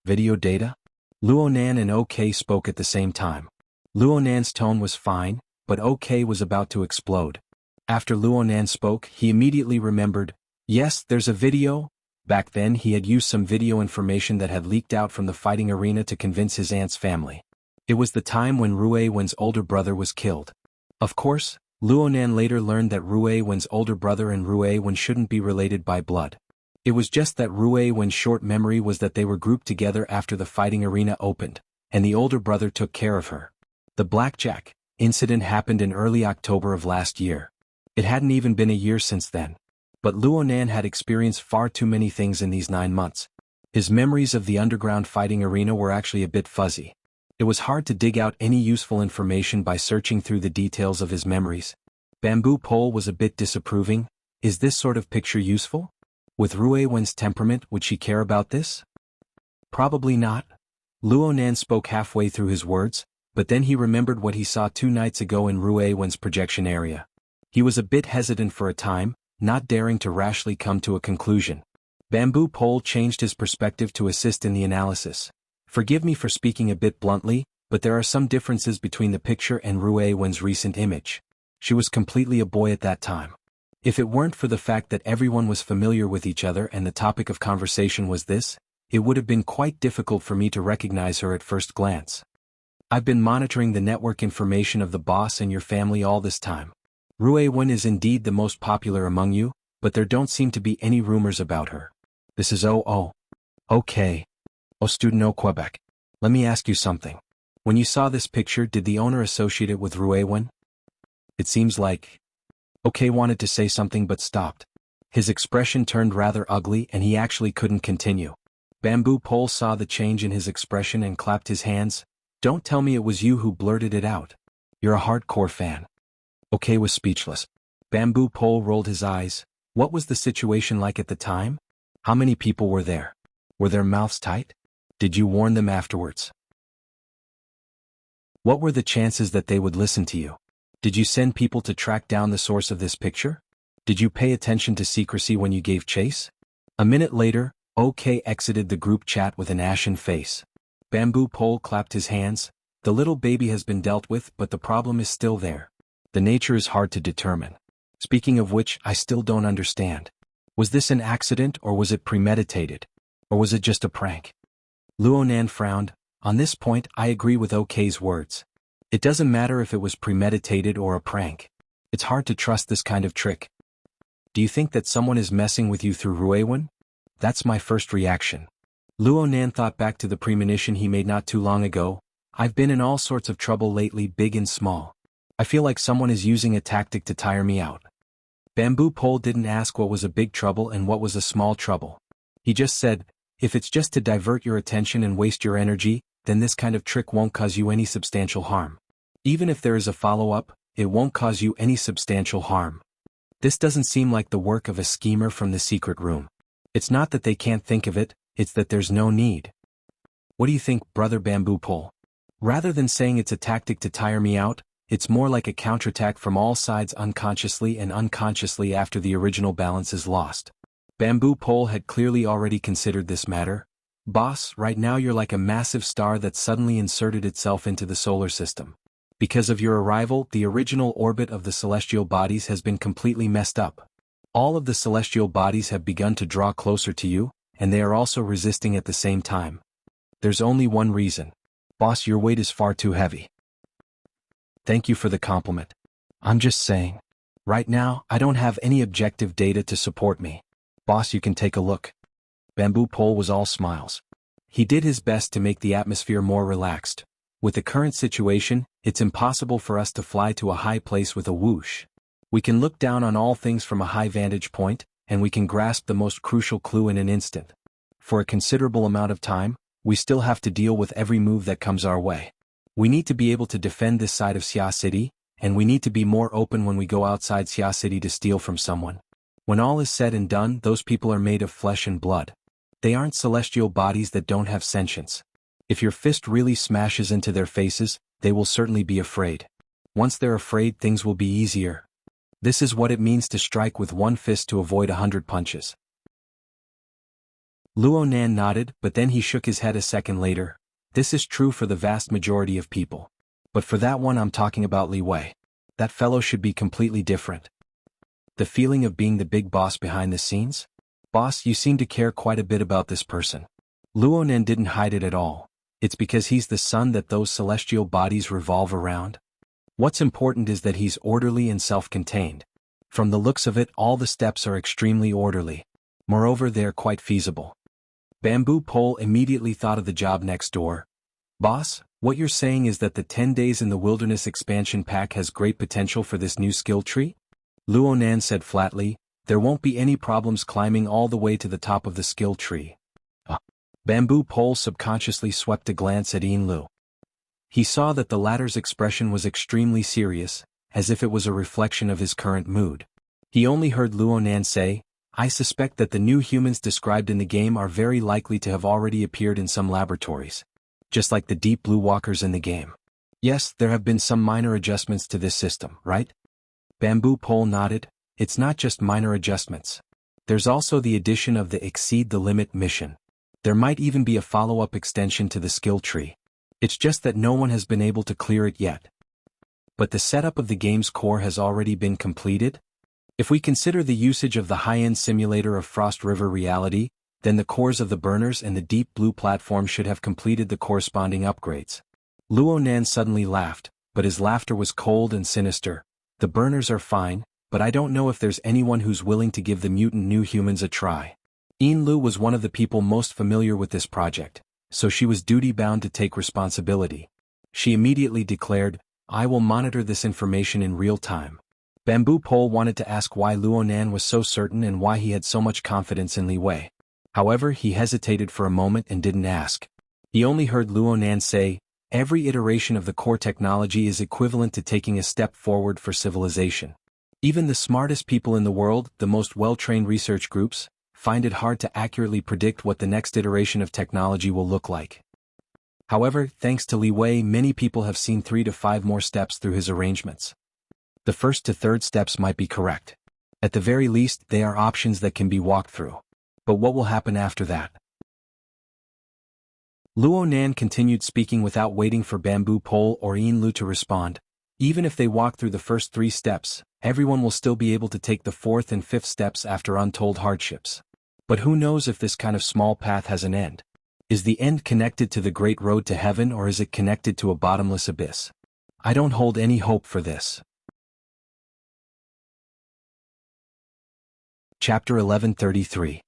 Video data? Luo Nan and OK spoke at the same time. Luo Nan's tone was fine, but OK was about to explode. After Luo Nan spoke, he immediately remembered, yes, there's a video. Back then he had used some video information that had leaked out from the fighting arena to convince his aunt's family. It was the time when Ruewen's older brother was killed. Of course, Luo Nan later learned that Ruewen's older brother and Ruewen shouldn't be related by blood. It was just that Ruewen's short memory was that they were grouped together after the fighting arena opened, and the older brother took care of her. The blackjack incident happened in early October of last year. It hadn't even been a year since then. But Luo Nan had experienced far too many things in these 9 months. His memories of the underground fighting arena were actually a bit fuzzy. It was hard to dig out any useful information by searching through the details of his memories. Bamboo Pole was a bit disapproving. Is this sort of picture useful? With Ruewen's temperament, would she care about this? Probably not. Luo Nan spoke halfway through his words, but then he remembered what he saw 2 nights ago in Ruewen's projection area. He was a bit hesitant for a time, not daring to rashly come to a conclusion. Bamboo Pole changed his perspective to assist in the analysis. Forgive me for speaking a bit bluntly, but there are some differences between the picture and Ruewen's recent image. She was completely a boy at that time. If it weren't for the fact that everyone was familiar with each other and the topic of conversation was this, it would have been quite difficult for me to recognize her at first glance. I've been monitoring the network information of the boss and your family all this time. Ruewen is indeed the most popular among you, but there don't seem to be any rumors about her. This is okay. Student au Quebec. Let me ask you something. When you saw this picture, did the owner associate it with Ruewen? It seems like... OK wanted to say something but stopped. His expression turned rather ugly and he actually couldn't continue. Bamboo Pole saw the change in his expression and clapped his hands. Don't tell me it was you who blurted it out. You're a hardcore fan. OK was speechless. Bamboo Pole rolled his eyes. What was the situation like at the time? How many people were there? Were their mouths tight? Did you warn them afterwards? What were the chances that they would listen to you? Did you send people to track down the source of this picture? Did you pay attention to secrecy when you gave chase? A minute later, OK exited the group chat with an ashen face. Bamboo Pole clapped his hands. The little baby has been dealt with, but the problem is still there. The nature is hard to determine. Speaking of which, I still don't understand. Was this an accident or was it premeditated? Or was it just a prank? Luo Nan frowned. On this point, I agree with OK's words. It doesn't matter if it was premeditated or a prank. It's hard to trust this kind of trick. Do you think that someone is messing with you through Ruewen? That's my first reaction. Luo Nan thought back to the premonition he made not too long ago. I've been in all sorts of trouble lately, big and small. I feel like someone is using a tactic to tire me out. Bamboo Pole didn't ask what was a big trouble and what was a small trouble. He just said, if it's just to divert your attention and waste your energy, then this kind of trick won't cause you any substantial harm. Even if there is a follow-up, it won't cause you any substantial harm. This doesn't seem like the work of a schemer from the secret room. It's not that they can't think of it, it's that there's no need. What do you think, Brother Bamboo Pole? Rather than saying it's a tactic to tire me out, it's more like a counterattack from all sides unconsciously and unconsciously after the original balance is lost. Bamboo Pole had clearly already considered this matter. Boss, right now you're like a massive star that suddenly inserted itself into the solar system. Because of your arrival, the original orbit of the celestial bodies has been completely messed up. All of the celestial bodies have begun to draw closer to you, and they are also resisting at the same time. There's only one reason. Boss, your weight is far too heavy. Thank you for the compliment. I'm just saying. Right now, I don't have any objective data to support me. Boss, you can take a look. Bamboo Pole was all smiles. He did his best to make the atmosphere more relaxed. With the current situation, it's impossible for us to fly to a high place with a whoosh. We can look down on all things from a high vantage point, and we can grasp the most crucial clue in an instant. For a considerable amount of time, we still have to deal with every move that comes our way. We need to be able to defend this side of Xia City, and we need to be more open when we go outside Xia City to steal from someone. When all is said and done, those people are made of flesh and blood. They aren't celestial bodies that don't have sentience. If your fist really smashes into their faces, they will certainly be afraid. Once they're afraid, things will be easier. This is what it means to strike with one fist to avoid 100 punches. Luo Nan nodded, but then he shook his head a second later. This is true for the vast majority of people. But for that one I'm talking about, Li Wei. That fellow should be completely different. The feeling of being the big boss behind the scenes? Boss, you seem to care quite a bit about this person. Luo Nan didn't hide it at all. It's because he's the sun that those celestial bodies revolve around. What's important is that he's orderly and self-contained. From the looks of it, all the steps are extremely orderly. Moreover, they're quite feasible. Bamboo Pole immediately thought of the job next door. Boss, what you're saying is that the 10 Days in the Wilderness expansion pack has great potential for this new skill tree? Luo Nan said flatly, there won't be any problems climbing all the way to the top of the skill tree. Bamboo Pole subconsciously swept a glance at Yin Lu. He saw that the latter's expression was extremely serious, as if it was a reflection of his current mood. He only heard Luo Nan say, I suspect that the new humans described in the game are very likely to have already appeared in some laboratories. Just like the deep blue walkers in the game. Yes, there have been some minor adjustments to this system, right? Bamboo Pole nodded. It's not just minor adjustments. There's also the addition of the Exceed the Limit mission. There might even be a follow-up extension to the skill tree. It's just that no one has been able to clear it yet. But the setup of the game's core has already been completed? If we consider the usage of the high-end simulator of Frost River reality, then the cores of the burners and the deep blue platform should have completed the corresponding upgrades. Luo Nan suddenly laughed, but his laughter was cold and sinister. The burners are fine, but I don't know if there's anyone who's willing to give the mutant new humans a try. Yin Lu was one of the people most familiar with this project, so she was duty-bound to take responsibility. She immediately declared, I will monitor this information in real time. Bamboo Pole wanted to ask why Luo Nan was so certain and why he had so much confidence in Li Wei. However, he hesitated for a moment and didn't ask. He only heard Luo Nan say, every iteration of the core technology is equivalent to taking a step forward for civilization. Even the smartest people in the world, the most well-trained research groups, find it hard to accurately predict what the next iteration of technology will look like. However, thanks to Li Wei, many people have seen 3 to 5 more steps through his arrangements. The first to third steps might be correct. At the very least, they are options that can be walked through. But what will happen after that? Luo Nan continued speaking without waiting for Bamboo Pole or Yin Lu to respond. Even if they walk through the first 3 steps, everyone will still be able to take the 4th and 5th steps after untold hardships. But who knows if this kind of small path has an end? Is the end connected to the great road to heaven, or is it connected to a bottomless abyss? I don't hold any hope for this. Chapter 1133.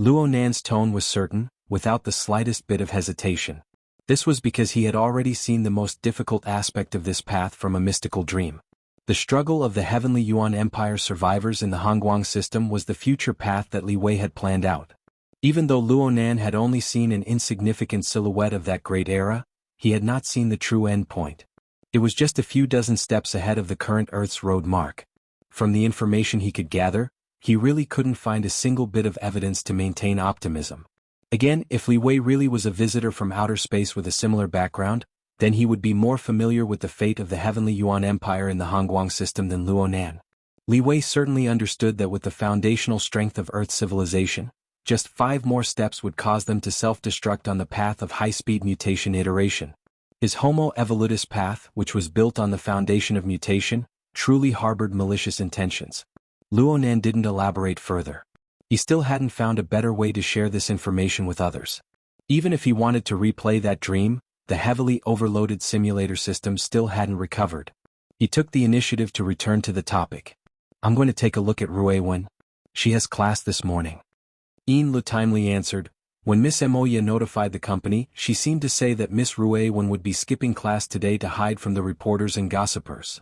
Luo Nan's tone was certain, without the slightest bit of hesitation. This was because he had already seen the most difficult aspect of this path from a mystical dream. The struggle of the Heavenly Yuan Empire survivors in the Hongguang system was the future path that Li Wei had planned out. Even though Luo Nan had only seen an insignificant silhouette of that great era, he had not seen the true end point. It was just a few dozen steps ahead of the current Earth's road mark. From the information he could gather, he really couldn't find a single bit of evidence to maintain optimism. Again, if Li Wei really was a visitor from outer space with a similar background, then he would be more familiar with the fate of the Heavenly Yuan Empire in the Hongguang system than Luo Nan. Li Wei certainly understood that with the foundational strength of Earth civilization, just 5 more steps would cause them to self-destruct on the path of high-speed mutation iteration. His Homo evolutus path, which was built on the foundation of mutation, truly harbored malicious intentions. Luo Nan didn't elaborate further. He still hadn't found a better way to share this information with others. Even if he wanted to replay that dream, the heavily overloaded simulator system still hadn't recovered. He took the initiative to return to the topic. I'm going to take a look at Ruewen. She has class this morning. Yin Lu timely answered. When Miss Emoya notified the company, she seemed to say that Miss Ruewen would be skipping class today to hide from the reporters and gossipers.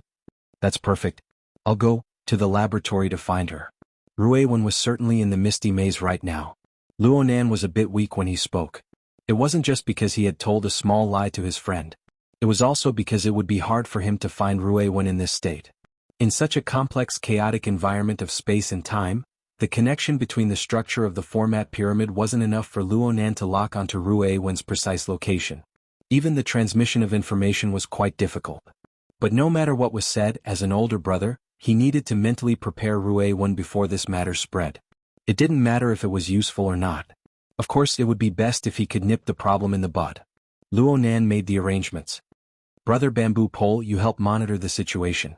That's perfect. I'll go to the laboratory to find her. Ruewen was certainly in the misty maze right now. Luonan was a bit weak when he spoke. It wasn't just because he had told a small lie to his friend. It was also because it would be hard for him to find Ruewen in this state. In such a complex, chaotic environment of space and time, the connection between the structure of the format pyramid wasn't enough for Luonan to lock onto Ruewen's precise location. Even the transmission of information was quite difficult. But no matter what was said, as an older brother, he needed to mentally prepare Ruewen before this matter spread. It didn't matter if it was useful or not. Of course, it would be best if he could nip the problem in the bud. Luonan made the arrangements. Brother Bamboo Pole, you help monitor the situation.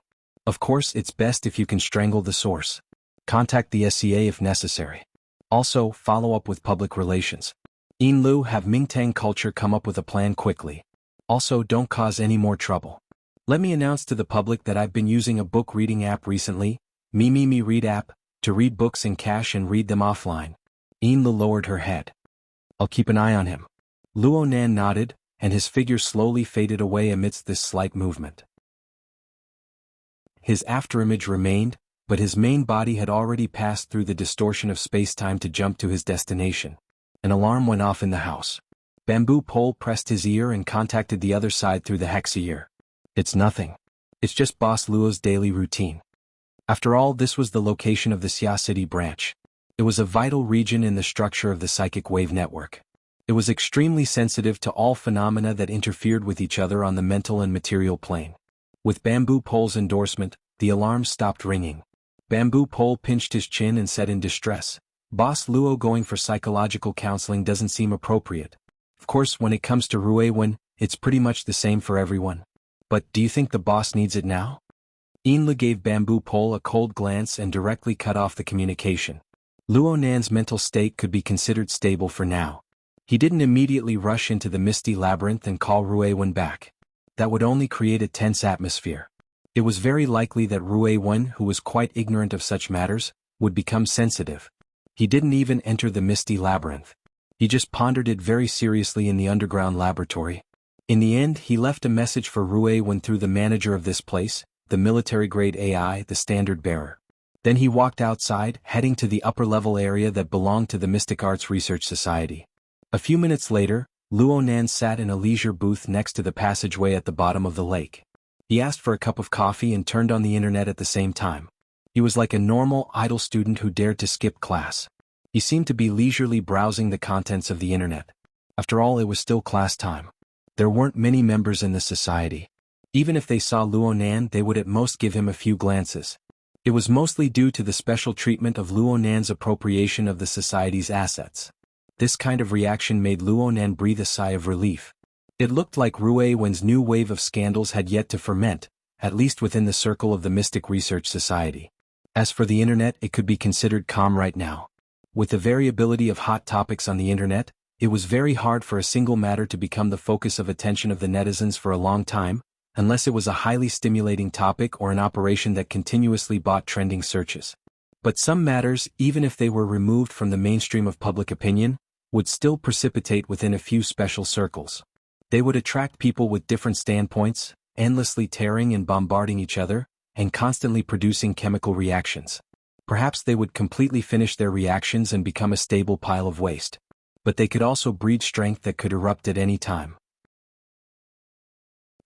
Of course, it's best if you can strangle the source. Contact the SCA if necessary. Also, follow up with public relations. Yin Lu, have Mingtang Culture come up with a plan quickly. Also, don't cause any more trouble. Let me announce to the public that I've been using a book reading app recently, Me Read app, to read books in cache and read them offline. Yin Lu lowered her head. I'll keep an eye on him. Luonan nodded, and his figure slowly faded away amidst this slight movement. His afterimage remained, but his main body had already passed through the distortion of space-time to jump to his destination. An alarm went off in the house. Bamboo Pole pressed his ear and contacted the other side through the hex ear. It's nothing. It's just Boss Luo's daily routine. After all, this was the location of the Xia City branch. It was a vital region in the structure of the psychic wave network. It was extremely sensitive to all phenomena that interfered with each other on the mental and material plane. With Bamboo Pole's endorsement, the alarm stopped ringing. Bamboo Pole pinched his chin and said in distress, Boss Luo, going for psychological counseling doesn't seem appropriate. Of course, when it comes to Ruewen, it's pretty much the same for everyone. But do you think the boss needs it now? Yin Lu gave Bamboo Pole a cold glance and directly cut off the communication. Luonan's mental state could be considered stable for now. He didn't immediately rush into the misty labyrinth and call Ruewen back. That would only create a tense atmosphere. It was very likely that Ruewen, who was quite ignorant of such matters, would become sensitive. He didn't even enter the misty labyrinth. He just pondered it very seriously in the underground laboratory. In the end, he left a message for Ruewen through the manager of this place, the military-grade AI, the standard bearer. Then he walked outside, heading to the upper-level area that belonged to the Mystic Arts Research Society. A few minutes later, Luonan sat in a leisure booth next to the passageway at the bottom of the lake. He asked for a cup of coffee and turned on the internet at the same time. He was like a normal, idle student who dared to skip class. He seemed to be leisurely browsing the contents of the internet. After all, it was still class time. There weren't many members in the society. Even if they saw Luonan, they would at most give him a few glances. It was mostly due to the special treatment of Luonan's appropriation of the society's assets. This kind of reaction made Luonan breathe a sigh of relief. It looked like Ruewen's new wave of scandals had yet to ferment, at least within the circle of the Mystic Research Society. As for the internet, it could be considered calm right now. With the variability of hot topics on the internet, it was very hard for a single matter to become the focus of attention of the netizens for a long time, unless it was a highly stimulating topic or an operation that continuously bought trending searches. But some matters, even if they were removed from the mainstream of public opinion, would still precipitate within a few special circles. They would attract people with different standpoints, endlessly tearing and bombarding each other, and constantly producing chemical reactions. Perhaps they would completely finish their reactions and become a stable pile of waste. But they could also breed strength that could erupt at any time.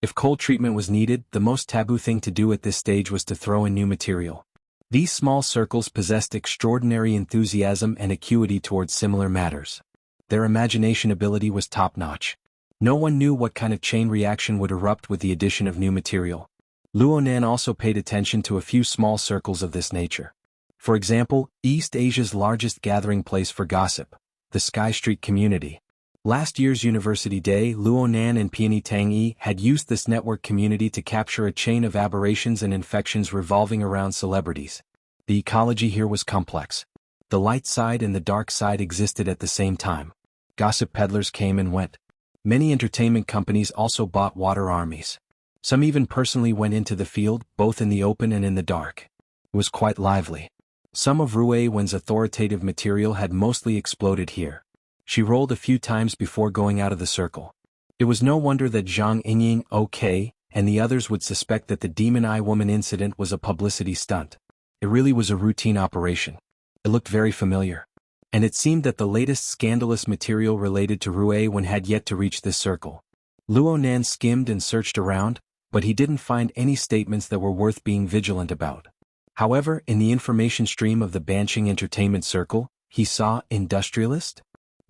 If cold treatment was needed, the most taboo thing to do at this stage was to throw in new material. These small circles possessed extraordinary enthusiasm and acuity towards similar matters. Their imagination ability was top-notch. No one knew what kind of chain reaction would erupt with the addition of new material. Luonan also paid attention to a few small circles of this nature. For example, East Asia's largest gathering place for gossip, the Sky Street community. Last year's University Day, Luonan and Peony Tang-yi had used this network community to capture a chain of aberrations and infections revolving around celebrities. The ecology here was complex. The light side and the dark side existed at the same time. Gossip peddlers came and went. Many entertainment companies also bought water armies. Some even personally went into the field, both in the open and in the dark. It was quite lively. Some of Rue Wen's authoritative material had mostly exploded here. She rolled a few times before going out of the circle. It was no wonder that Zhang Yingying, OK, and the others would suspect that the Demon Eye Woman incident was a publicity stunt. It really was a routine operation. It looked very familiar. And it seemed that the latest scandalous material related to Rue Wen had yet to reach this circle. Luo Nan skimmed and searched around, but he didn't find any statements that were worth being vigilant about. However, in the information stream of the Banqing Entertainment Circle, he saw Industrialist?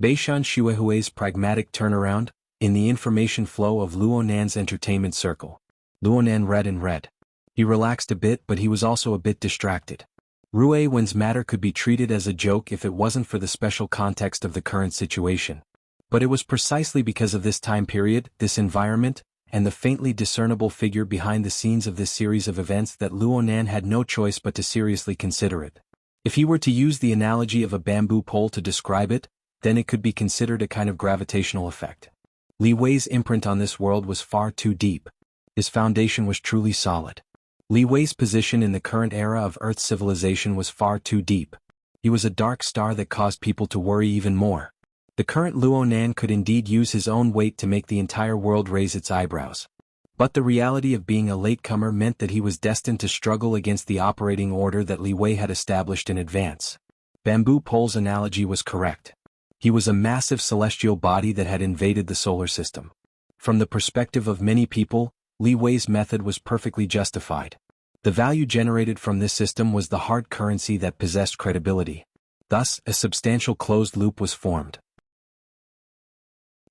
Beishan Xuehui's pragmatic turnaround, in the information flow of Luo Nan's Entertainment Circle. Luo Nan read and read. He relaxed a bit, but he was also a bit distracted. Rue Wen's matter could be treated as a joke if it wasn't for the special context of the current situation. But it was precisely because of this time period, this environment, and the faintly discernible figure behind the scenes of this series of events that Luo Nan had no choice but to seriously consider it. If he were to use the analogy of a bamboo pole to describe it, then it could be considered a kind of gravitational effect. Li Wei's imprint on this world was far too deep. His foundation was truly solid. Li Wei's position in the current era of Earth's civilization was far too deep. He was a dark star that caused people to worry even more. The current Luo Nan could indeed use his own weight to make the entire world raise its eyebrows. But the reality of being a latecomer meant that he was destined to struggle against the operating order that Li Wei had established in advance. Bamboo pole's analogy was correct. He was a massive celestial body that had invaded the solar system. From the perspective of many people, Li Wei's method was perfectly justified. The value generated from this system was the hard currency that possessed credibility. Thus, a substantial closed loop was formed.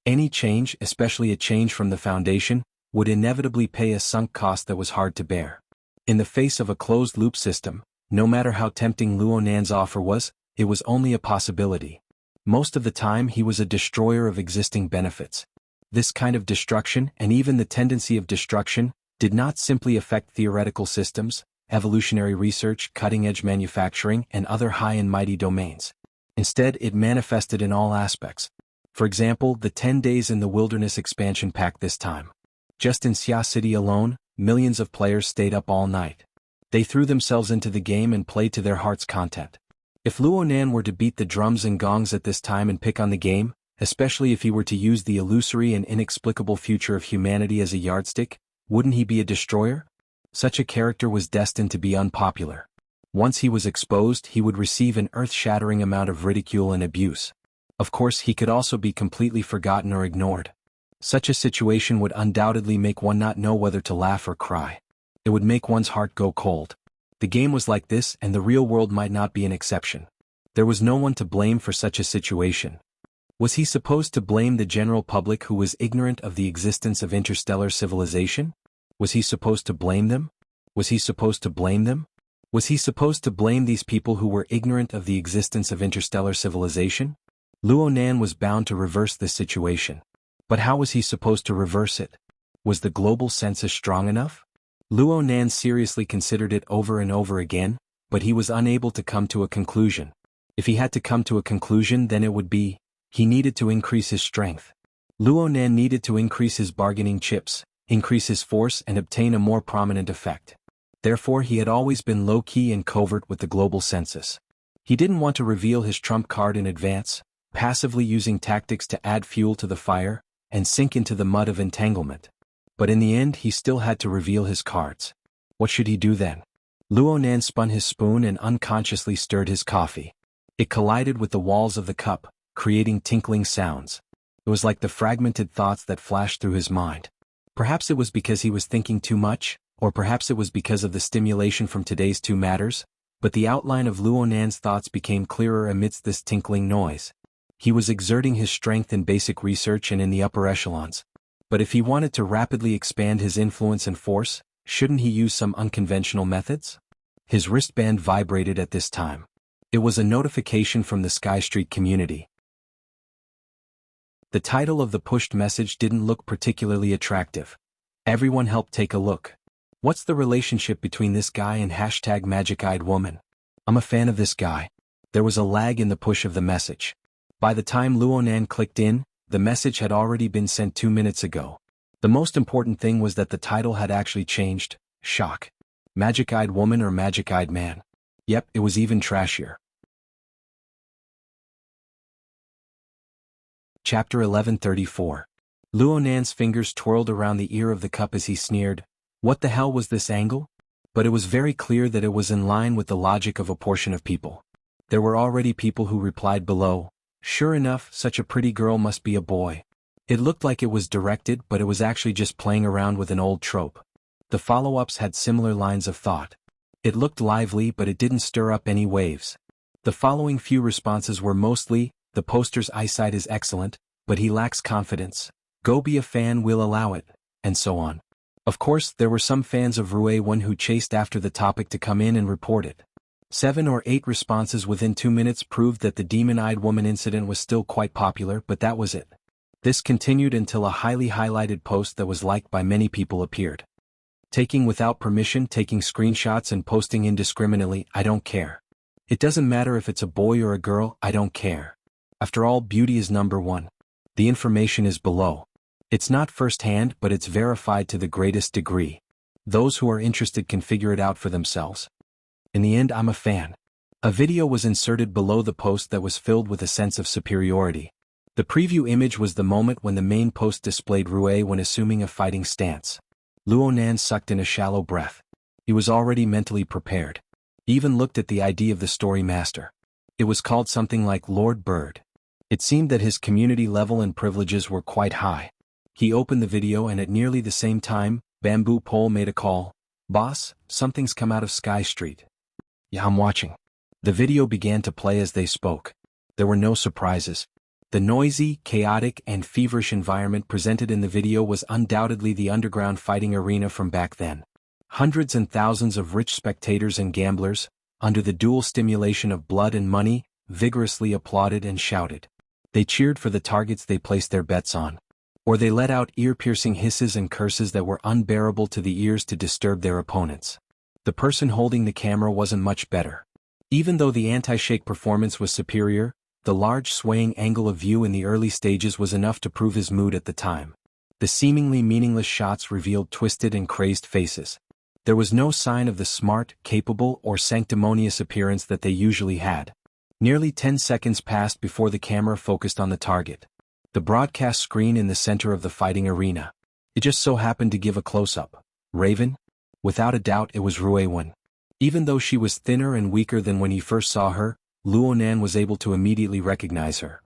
Any change, especially a change from the foundation, would inevitably pay a sunk cost that was hard to bear. In the face of a closed-loop system, no matter how tempting Luo Nan's offer was, it was only a possibility. Most of the time he was a destroyer of existing benefits. This kind of destruction, and even the tendency of destruction, did not simply affect theoretical systems, evolutionary research, cutting-edge manufacturing, and other high and mighty domains. Instead, it manifested in all aspects. For example, the 10 days in the Wilderness expansion pack this time. Just in Xia City alone, millions of players stayed up all night. They threw themselves into the game and played to their heart's content. If Luo Nan were to beat the drums and gongs at this time and pick on the game, especially if he were to use the illusory and inexplicable future of humanity as a yardstick, wouldn't he be a destroyer? Such a character was destined to be unpopular. Once he was exposed, he would receive an earth-shattering amount of ridicule and abuse. Of course, he could also be completely forgotten or ignored. Such a situation would undoubtedly make one not know whether to laugh or cry. It would make one's heart go cold. The game was like this, and the real world might not be an exception. There was no one to blame for such a situation. Was he supposed to blame the general public who was ignorant of the existence of interstellar civilization? Was he supposed to blame them? Was he supposed to blame them? Was he supposed to blame these people who were ignorant of the existence of interstellar civilization? Luo Nan was bound to reverse this situation. But how was he supposed to reverse it? Was the global census strong enough? Luo Nan seriously considered it over and over again, but he was unable to come to a conclusion. If he had to come to a conclusion, then it would be, he needed to increase his strength. Luo Nan needed to increase his bargaining chips, increase his force, and obtain a more prominent effect. Therefore, he had always been low-key and covert with the global census. He didn't want to reveal his trump card in advance, passively using tactics to add fuel to the fire, and sink into the mud of entanglement. But in the end he still had to reveal his cards. What should he do then? Luo Nan spun his spoon and unconsciously stirred his coffee. It collided with the walls of the cup, creating tinkling sounds. It was like the fragmented thoughts that flashed through his mind. Perhaps it was because he was thinking too much, or perhaps it was because of the stimulation from today's two matters, but the outline of Luo Nan's thoughts became clearer amidst this tinkling noise. He was exerting his strength in basic research and in the upper echelons. But if he wanted to rapidly expand his influence and force, shouldn't he use some unconventional methods? His wristband vibrated at this time. It was a notification from the Sky Street community. The title of the pushed message didn't look particularly attractive. Everyone helped take a look. What's the relationship between this guy and hashtag magic-eyed woman? I'm a fan of this guy. There was a lag in the push of the message. By the time Luo Nan clicked in, the message had already been sent 2 minutes ago. The most important thing was that the title had actually changed. Shock. Magic-eyed woman or magic-eyed man? Yep, it was even trashier. Chapter 1134. Luo Nan's fingers twirled around the ear of the cup as he sneered, "What the hell was this angle?" But it was very clear that it was in line with the logic of a portion of people. There were already people who replied below, "Sure enough, such a pretty girl must be a boy." It looked like it was directed, but it was actually just playing around with an old trope. The follow-ups had similar lines of thought. It looked lively, but it didn't stir up any waves. The following few responses were mostly, "The poster's eyesight is excellent, but he lacks confidence. Go be a fan, we'll allow it," and so on. Of course, there were some fans of Rue-1 who chased after the topic to come in and report it. 7 or 8 responses within 2 minutes proved that the demon-eyed woman incident was still quite popular, but that was it. This continued until a highly highlighted post that was liked by many people appeared. "Taking without permission, taking screenshots and posting indiscriminately, I don't care. It doesn't matter if it's a boy or a girl, I don't care. After all, beauty is number one. The information is below. It's not first-hand, but it's verified to the greatest degree. Those who are interested can figure it out for themselves. In the end, I'm a fan." A video was inserted below the post that was filled with a sense of superiority. The preview image was the moment when the main post displayed Rue when assuming a fighting stance. Luo Nan sucked in a shallow breath. He was already mentally prepared. He even looked at the ID of the story master. It was called something like Lord Bird. It seemed that his community level and privileges were quite high. He opened the video and at nearly the same time, Bamboo Pole made a call. "Boss, something's come out of Sky Street." "Yeah, I'm watching." The video began to play as they spoke. There were no surprises. The noisy, chaotic, and feverish environment presented in the video was undoubtedly the underground fighting arena from back then. Hundreds and thousands of rich spectators and gamblers, under the dual stimulation of blood and money, vigorously applauded and shouted. They cheered for the targets they placed their bets on. Or they let out ear-piercing hisses and curses that were unbearable to the ears to disturb their opponents. The person holding the camera wasn't much better. Even though the anti-shake performance was superior, the large swaying angle of view in the early stages was enough to prove his mood at the time. The seemingly meaningless shots revealed twisted and crazed faces. There was no sign of the smart, capable, or sanctimonious appearance that they usually had. Nearly 10 seconds passed before the camera focused on the target. The broadcast screen in the center of the fighting arena. It just so happened to give a close-up. Raven? Without a doubt it was Rue-1. Even though she was thinner and weaker than when he first saw her, Luo Nan was able to immediately recognize her.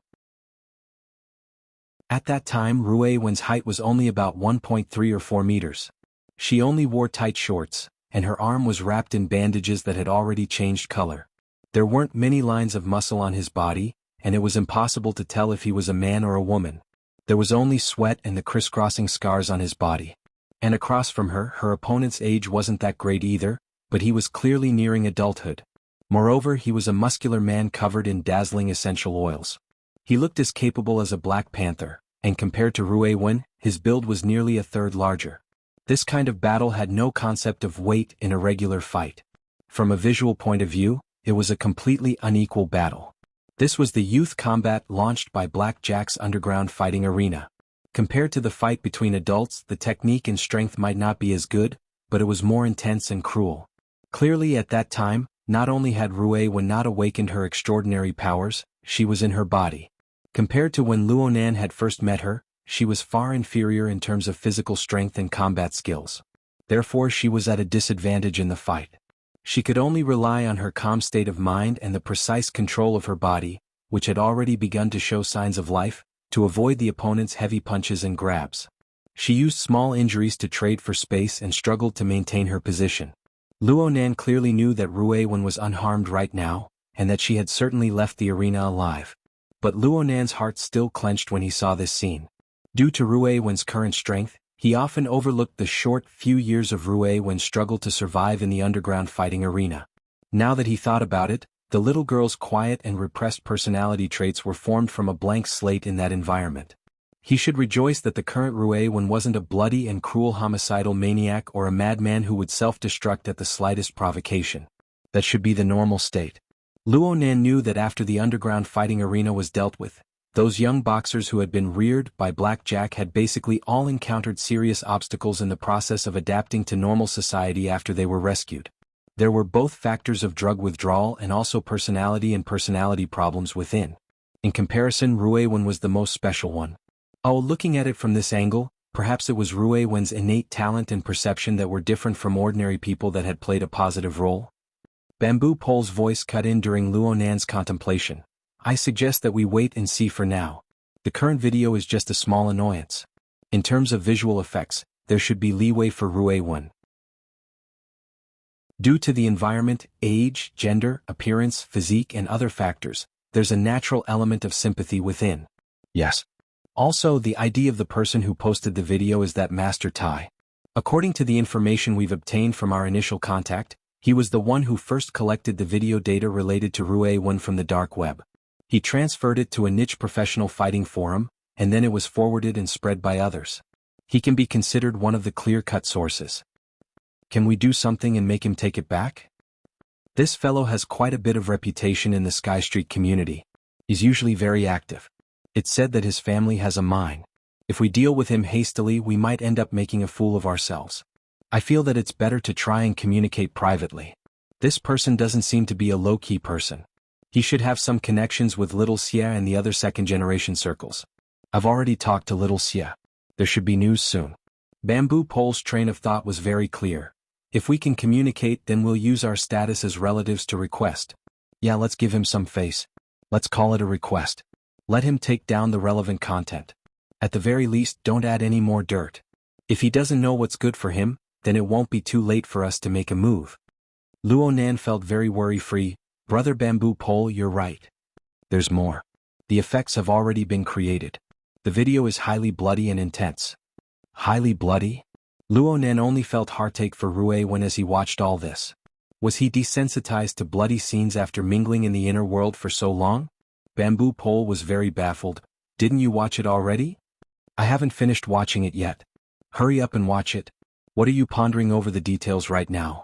At that time, Rue-1's height was only about 1.3 or 4 meters. She only wore tight shorts, and her arm was wrapped in bandages that had already changed color. There weren't many lines of muscle on his body, and it was impossible to tell if he was a man or a woman. There was only sweat and the crisscrossing scars on his body. And across from her, her opponent's age wasn't that great either, but he was clearly nearing adulthood. Moreover, he was a muscular man covered in dazzling essential oils. He looked as capable as a Black Panther, and compared to Rue-1, his build was nearly a third larger. This kind of battle had no concept of weight in a regular fight. From a visual point of view, it was a completely unequal battle. This was the youth combat launched by Blackjack's underground fighting arena. Compared to the fight between adults, the technique and strength might not be as good, but it was more intense and cruel. Clearly at that time, not only had Rue-1 not awakened her extraordinary powers, she was in her body. Compared to when Luo Nan had first met her, she was far inferior in terms of physical strength and combat skills. Therefore she was at a disadvantage in the fight. She could only rely on her calm state of mind and the precise control of her body, which had already begun to show signs of life, to avoid the opponent's heavy punches and grabs. She used small injuries to trade for space and struggled to maintain her position. Luo Nan clearly knew that Rue-1 was unharmed right now, and that she had certainly left the arena alive. But Luo Nan's heart still clenched when he saw this scene. Due to Rue-1's current strength, he often overlooked the short few years of Rue-1's struggle to survive in the underground fighting arena. Now that he thought about it, the little girl's quiet and repressed personality traits were formed from a blank slate in that environment. He should rejoice that the current Rue-1 wasn't a bloody and cruel homicidal maniac or a madman who would self-destruct at the slightest provocation. That should be the normal state. Luo Nan knew that after the underground fighting arena was dealt with, Those young boxers who had been reared by blackjack had basically all encountered serious obstacles in the process of adapting to normal society after they were rescued. There were both factors of drug withdrawal and also personality problems within. In comparison, Rue Wen was the most special one. Oh, looking at it from this angle, perhaps it was Rue Wen's innate talent and perception that were different from ordinary people that had played a positive role. Bamboo Pole's voice cut in during Luo Nan's contemplation. I suggest that we wait and see for now. The current video is just a small annoyance. In terms of visual effects, there should be leeway for Rue Wen. Due to the environment, age, gender, appearance, physique and other factors, there's a natural element of sympathy within. Yes. Also, the ID of the person who posted the video is that Master Tai. According to the information we've obtained from our initial contact, he was the one who first collected the video data related to Rue Wen from the dark web. He transferred it to a niche professional fighting forum, and then it was forwarded and spread by others. He can be considered one of the clear-cut sources. Can we do something and make him take it back? This fellow has quite a bit of reputation in the Sky Street community. He's usually very active. It's said that his family has a mine. If we deal with him hastily, we might end up making a fool of ourselves. I feel that it's better to try and communicate privately. This person doesn't seem to be a low-key person. He should have some connections with Little Xia and the other second-generation circles. I've already talked to Little Xia. There should be news soon. Bamboo Pole's train of thought was very clear. If we can communicate, then we'll use our status as relatives to request. Yeah, let's give him some face. Let's call it a request. Let him take down the relevant content. At the very least, don't add any more dirt. If he doesn't know what's good for him, then it won't be too late for us to make a move. Luo Nan felt very worry-free. Brother Bamboo Pole, you're right. There's more. The effects have already been created. The video is highly bloody and intense. Highly bloody? Luo Nan only felt heartache for Rue Wen as he watched all this. Was he desensitized to bloody scenes after mingling in the inner world for so long? Bamboo Pole was very baffled. Didn't you watch it already? I haven't finished watching it yet. Hurry up and watch it. What are you pondering over the details right now?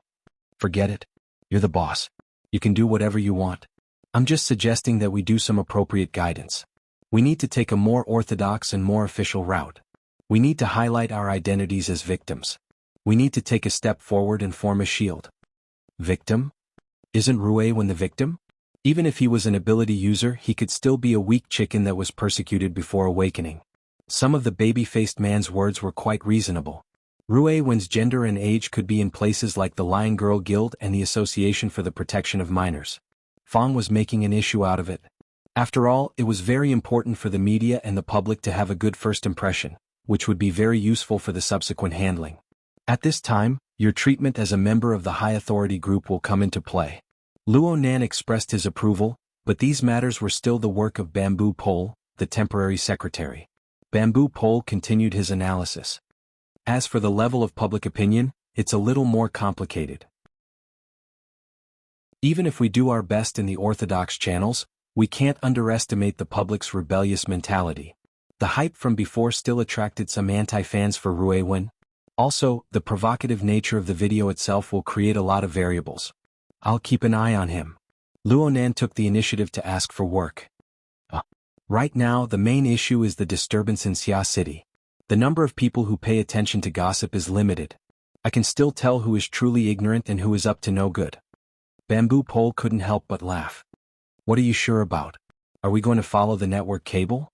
Forget it. You're the boss. You can do whatever you want. I'm just suggesting that we do some appropriate guidance. We need to take a more orthodox and more official route. We need to highlight our identities as victims. We need to take a step forward and form a shield. Victim? Isn't Rue Wen the victim? Even if he was an ability user, he could still be a weak chicken that was persecuted before awakening. Some of the baby-faced man's words were quite reasonable. Rue Wen's gender and age could be in places like the Lion Girl Guild and the Association for the Protection of Minors. Fong was making an issue out of it. After all, it was very important for the media and the public to have a good first impression, which would be very useful for the subsequent handling. At this time, your treatment as a member of the high authority group will come into play. Luo Nan expressed his approval, but these matters were still the work of Bamboo Pole, the temporary secretary. Bamboo Pole continued his analysis. As for the level of public opinion, it's a little more complicated. Even if we do our best in the orthodox channels, we can't underestimate the public's rebellious mentality. The hype from before still attracted some anti-fans for Rue Wen. Also, the provocative nature of the video itself will create a lot of variables. I'll keep an eye on him. Luo Nan took the initiative to ask for work. Right now, the main issue is the disturbance in Xia City. The number of people who pay attention to gossip is limited. I can still tell who is truly ignorant and who is up to no good. Bamboo Pole couldn't help but laugh. What are you sure about? Are we going to follow the network cable?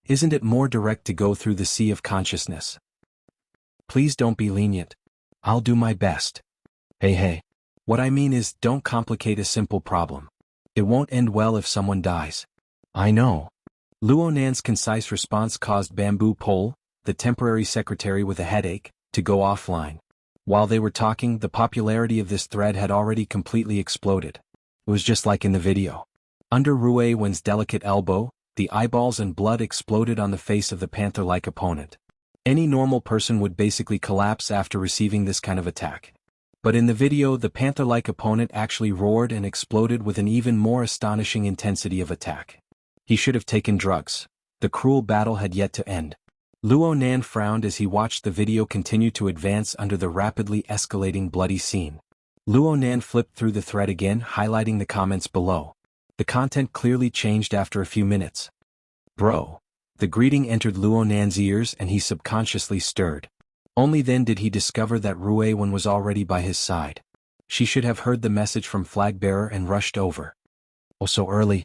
Isn't it more direct to go through the sea of consciousness? Please don't be lenient. I'll do my best. Hey. What I mean is, don't complicate a simple problem. It won't end well if someone dies. I know. Luo Nan's concise response caused Bamboo Pole, the temporary secretary with a headache, to go offline. While they were talking, the popularity of this thread had already completely exploded. It was just like in the video. Under Rue Wen's delicate elbow, the eyeballs and blood exploded on the face of the panther-like opponent. Any normal person would basically collapse after receiving this kind of attack. But in the video, the panther-like opponent actually roared and exploded with an even more astonishing intensity of attack. He should have taken drugs. The cruel battle had yet to end. Luo Nan frowned as he watched the video continue to advance under the rapidly escalating bloody scene. Luo Nan flipped through the thread again, highlighting the comments below. The content clearly changed after a few minutes. Bro. The greeting entered Luo Nan's ears and he subconsciously stirred. Only then did he discover that Ruewen was already by his side. She should have heard the message from Flagbearer and rushed over. Oh, so early?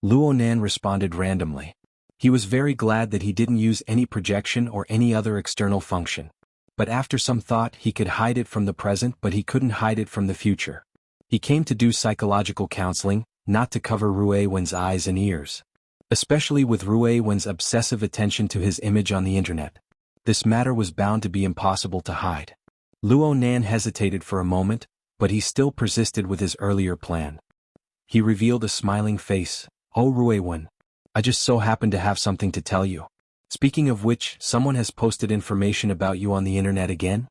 Luo Nan responded randomly. He was very glad that he didn't use any projection or any other external function. But after some thought he could hide it from the present, but he couldn't hide it from the future. He came to do psychological counseling, not to cover Ruewen's eyes and ears. Especially with Ruewen's obsessive attention to his image on the internet. This matter was bound to be impossible to hide. Luo Nan hesitated for a moment, but he still persisted with his earlier plan. He revealed a smiling face. Oh Ruewen. I just so happen to have something to tell you. Speaking of which, someone has posted information about you on the internet again?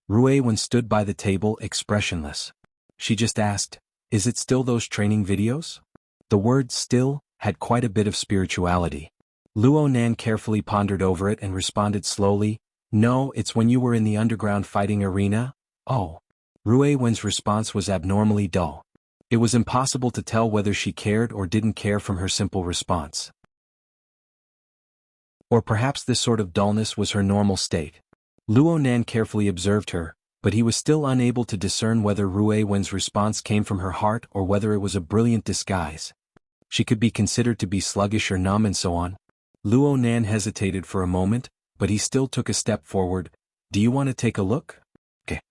Ruewen stood by the table expressionless. She just asked, is it still those training videos? The word still had quite a bit of spirituality. Luo Nan carefully pondered over it and responded slowly, no, it's when you were in the underground fighting arena. Oh. Ruewen's response was abnormally dull. It was impossible to tell whether she cared or didn't care from her simple response. Or perhaps this sort of dullness was her normal state. Luo Nan carefully observed her, but he was still unable to discern whether Ruewen's response came from her heart or whether it was a brilliant disguise. She could be considered to be sluggish or numb and so on. Luo Nan hesitated for a moment, but he still took a step forward. Do you want to take a look? Okay.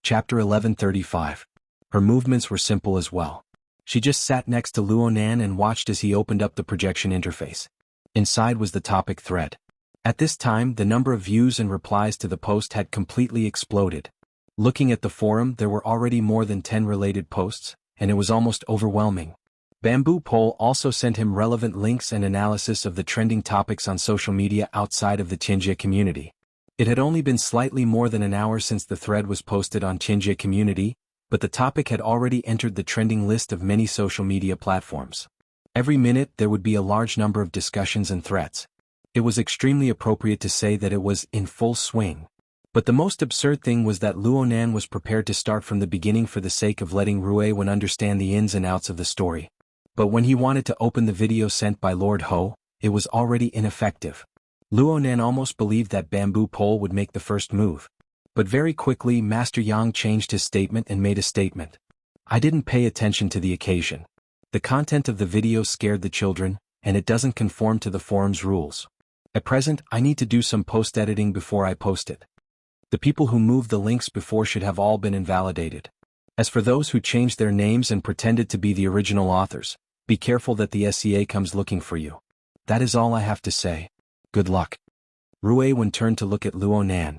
Chapter 1135. Her movements were simple as well. She just sat next to Luo Nan and watched as he opened up the projection interface. Inside was the topic thread. At this time, the number of views and replies to the post had completely exploded. Looking at the forum, there were already more than 10 related posts, and it was almost overwhelming. Bamboo Pole also sent him relevant links and analysis of the trending topics on social media outside of the Qinjie community. It had only been slightly more than an hour since the thread was posted on Qinjie community, but the topic had already entered the trending list of many social media platforms. Every minute there would be a large number of discussions and threats. It was extremely appropriate to say that it was in full swing. But the most absurd thing was that Luo Nan was prepared to start from the beginning for the sake of letting Ruewen understand the ins and outs of the story. But when he wanted to open the video sent by Lord Ho, it was already ineffective. Luo Nan almost believed that Bamboo Pole would make the first move. But very quickly Master Yang changed his statement and made a statement. I didn't pay attention to the occasion. The content of the video scared the children, and it doesn't conform to the forum's rules. At present, I need to do some post-editing before I post it. The people who moved the links before should have all been invalidated. As for those who changed their names and pretended to be the original authors, be careful that the SCA comes looking for you. That is all I have to say. Good luck. Ruewen turned to look at Luo Nan.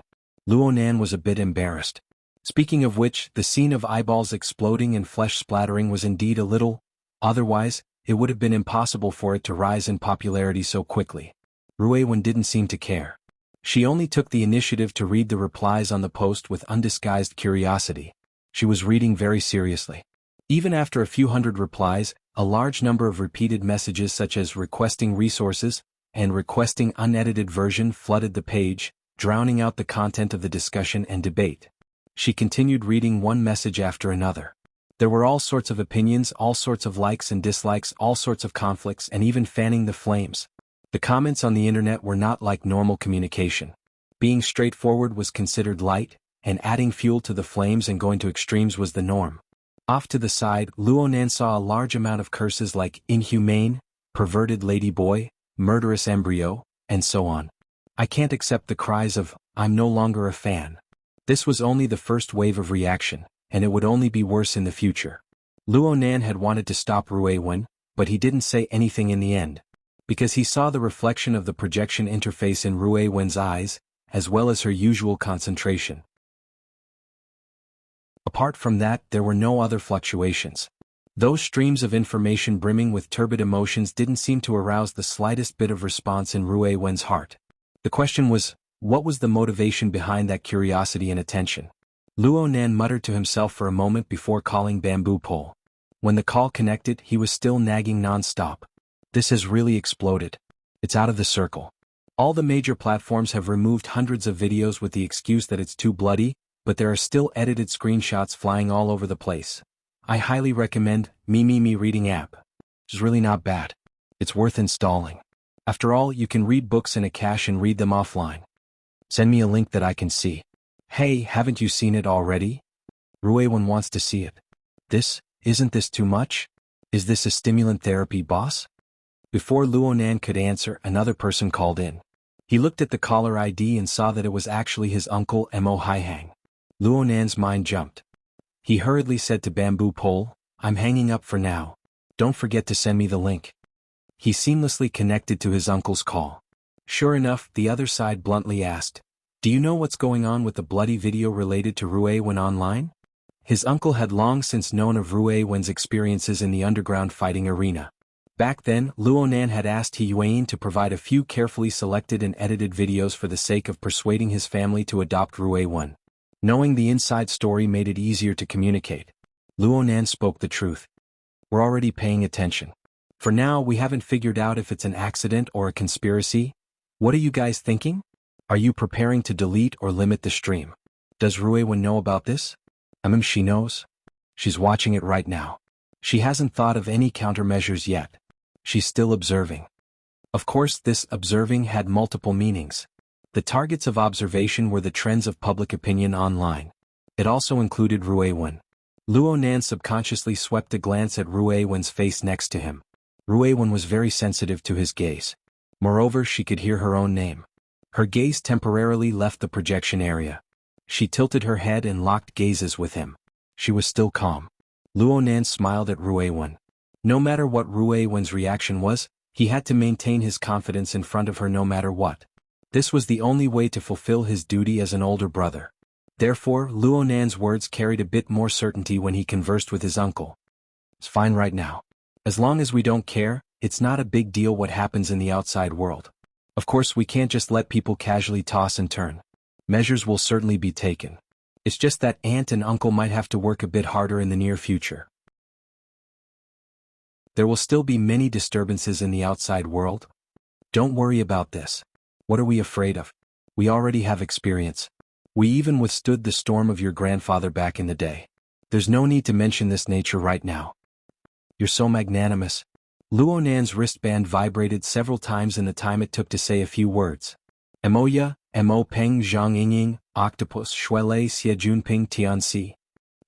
Luo Nan was a bit embarrassed. Speaking of which, the scene of eyeballs exploding and flesh splattering was indeed a little. Otherwise, it would have been impossible for it to rise in popularity so quickly. Ruewen didn't seem to care. She only took the initiative to read the replies on the post with undisguised curiosity. She was reading very seriously. Even after a few hundred replies, a large number of repeated messages such as requesting resources and requesting unedited version flooded the page, drowning out the content of the discussion and debate. She continued reading one message after another. There were all sorts of opinions, all sorts of likes and dislikes, all sorts of conflicts, and even fanning the flames. The comments on the internet were not like normal communication. Being straightforward was considered light, and adding fuel to the flames and going to extremes was the norm. Off to the side, Luo Nan saw a large amount of curses like inhumane, perverted ladyboy, murderous embryo, and so on. I can't accept the cries of, I'm no longer a fan. This was only the first wave of reaction, and it would only be worse in the future. Luo Nan had wanted to stop Ruewen, but he didn't say anything in the end. Because he saw the reflection of the projection interface in Ruewen's eyes, as well as her usual concentration. Apart from that, there were no other fluctuations. Those streams of information brimming with turbid emotions didn't seem to arouse the slightest bit of response in Ruewen's heart. The question was, what was the motivation behind that curiosity and attention? Luo Nan muttered to himself for a moment before calling Bamboo Pole. When the call connected, he was still nagging non-stop. This has really exploded. It's out of the circle. All the major platforms have removed hundreds of videos with the excuse that it's too bloody, but there are still edited screenshots flying all over the place. I highly recommend Me reading app. It's really not bad. It's worth installing. After all, you can read books in a cache and read them offline. Send me a link that I can see. Hey, haven't you seen it already? Ruewen wants to see it. Isn't this too much? Is this a stimulant therapy, boss? Before Luonan could answer, another person called in. He looked at the caller ID and saw that it was actually his uncle Mo Haihang. Luonan's mind jumped. He hurriedly said to Bamboo Pole, I'm hanging up for now. Don't forget to send me the link. He seamlessly connected to his uncle's call. Sure enough, the other side bluntly asked, Do you know what's going on with the bloody video related to Ruewen online? His uncle had long since known of Ruewen's experiences in the underground fighting arena. Back then, Luonan had asked He Yuan to provide a few carefully selected and edited videos for the sake of persuading his family to adopt Ruewen. Knowing the inside story made it easier to communicate. Luonan spoke the truth. We're already paying attention. For now, we haven't figured out if it's an accident or a conspiracy. What are you guys thinking? Are you preparing to delete or limit the stream? Does Ruewen know about this? She knows. She's watching it right now. She hasn't thought of any countermeasures yet. She's still observing. Of course, this observing had multiple meanings. The targets of observation were the trends of public opinion online. It also included Ruewen. Luonan subconsciously swept a glance at Ruewen's face next to him. Ruewen was very sensitive to his gaze. Moreover, she could hear her own name. Her gaze temporarily left the projection area. She tilted her head and locked gazes with him. She was still calm. Luonan smiled at Ruewen. No matter what Ruewen's reaction was, he had to maintain his confidence in front of her no matter what. This was the only way to fulfill his duty as an older brother. Therefore, Luonan's words carried a bit more certainty when he conversed with his uncle. It's fine right now. As long as we don't care, it's not a big deal what happens in the outside world. Of course, we can't just let people casually toss and turn. Measures will certainly be taken. It's just that aunt and uncle might have to work a bit harder in the near future. There will still be many disturbances in the outside world. Don't worry about this. What are we afraid of? We already have experience. We even withstood the storm of your grandfather back in the day. There's no need to mention this nature right now. You're so magnanimous. Luonan's wristband vibrated several times in the time it took to say a few words. Emoya, Mo Peng Zhang Yingying, Octopus Shuele Xie Junping Tianxi.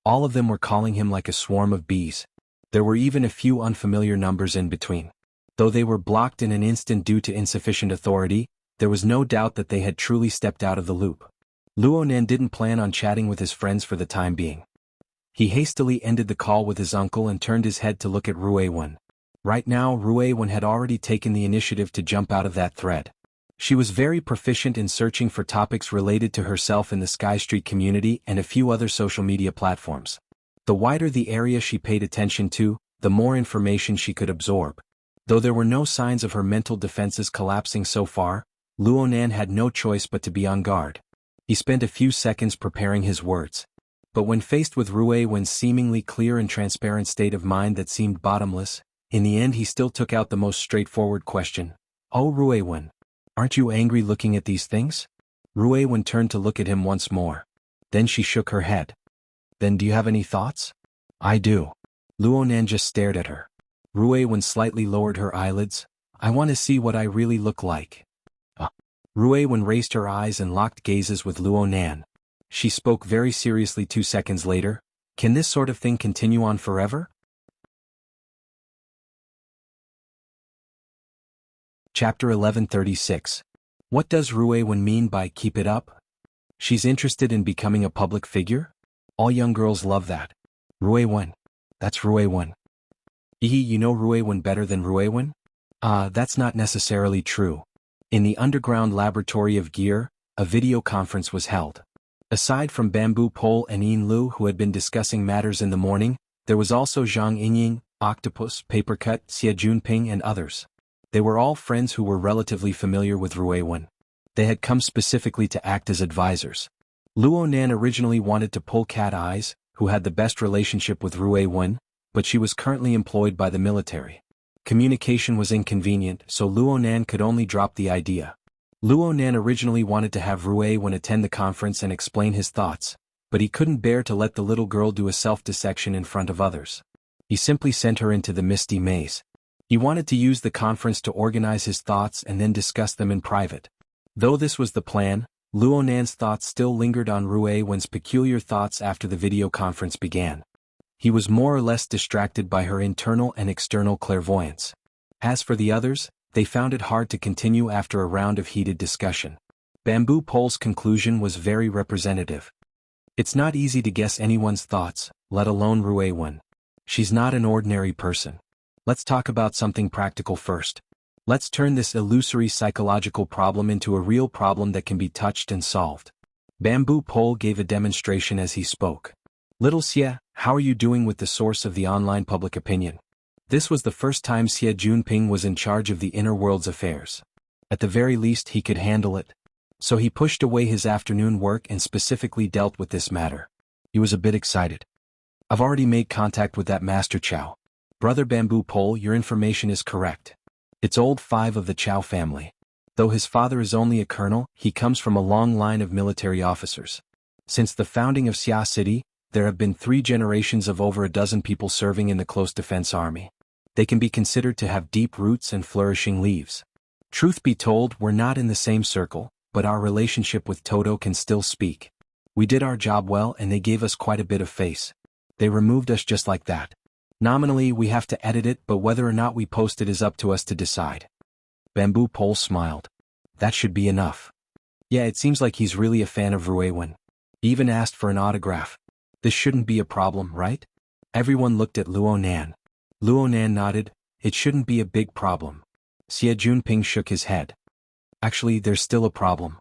All of them were calling him like a swarm of bees. There were even a few unfamiliar numbers in between. Though they were blocked in an instant due to insufficient authority, there was no doubt that they had truly stepped out of the loop. Luonan didn't plan on chatting with his friends for the time being. He hastily ended the call with his uncle and turned his head to look at Ruewen. Right now, Ruewen had already taken the initiative to jump out of that thread. She was very proficient in searching for topics related to herself in the Sky Street community and a few other social media platforms. The wider the area she paid attention to, the more information she could absorb. Though there were no signs of her mental defenses collapsing so far, Luonan had no choice but to be on guard. He spent a few seconds preparing his words. But when faced with Ruewen's seemingly clear and transparent state of mind that seemed bottomless, in the end he still took out the most straightforward question. Oh Ruewen, aren't you angry looking at these things? Ruewen turned to look at him once more. Then she shook her head. Then do you have any thoughts? I do. Luonan just stared at her. Ruewen slightly lowered her eyelids. I want to see what I really look like. Ruewen raised her eyes and locked gazes with Luonan. She spoke very seriously 2 seconds later. Can this sort of thing continue on forever? Chapter 1136. What does Ruewen mean by keep it up? She's interested in becoming a public figure? All young girls love that. Ruewen. That's Ruewen. You know Ruewen better than Ruewen? That's not necessarily true. In the underground laboratory of Gear, a video conference was held. Aside from Bamboo Pole and Yin Lu who had been discussing matters in the morning, there was also Zhang Yingying, Octopus, Papercut, Xie Junping and others. They were all friends who were relatively familiar with Ruewen. They had come specifically to act as advisors. Luonan originally wanted to pull Cat Eyes, who had the best relationship with Ruewen, but she was currently employed by the military. Communication was inconvenient, so Luonan could only drop the idea. Luonan originally wanted to have Ruewen attend the conference and explain his thoughts, but he couldn't bear to let the little girl do a self-dissection in front of others. He simply sent her into the misty maze. He wanted to use the conference to organize his thoughts and then discuss them in private. Though this was the plan, Luonan's thoughts still lingered on Rue Wen's peculiar thoughts after the video conference began. He was more or less distracted by her internal and external clairvoyance. As for the others, they found it hard to continue after a round of heated discussion. Bamboo Pole's conclusion was very representative. It's not easy to guess anyone's thoughts, let alone Rue Wen. She's not an ordinary person. Let's talk about something practical first. Let's turn this illusory psychological problem into a real problem that can be touched and solved. Bamboo Pole gave a demonstration as he spoke. Little Xie, how are you doing with the source of the online public opinion? This was the first time Xie Junping was in charge of the inner world's affairs. At the very least he could handle it. So he pushed away his afternoon work and specifically dealt with this matter. He was a bit excited. I've already made contact with that Master Chow. Brother Bamboo Pole, your information is correct. It's old 5 of the Chow family. Though his father is only a colonel, he comes from a long line of military officers. Since the founding of Xia City, there have been 3 generations of over a dozen people serving in the close defense army. They can be considered to have deep roots and flourishing leaves. Truth be told, we're not in the same circle, but our relationship with Toto can still speak. We did our job well and they gave us quite a bit of face. They removed us just like that. Nominally we have to edit it, but whether or not we post it is up to us to decide. Bamboo Pole smiled. That should be enough. Yeah, it seems like he's really a fan of Rue Wen. He even asked for an autograph. This shouldn't be a problem, right? Everyone looked at Luonan. Luonan nodded. It shouldn't be a big problem. Xie Junping shook his head. Actually, there's still a problem.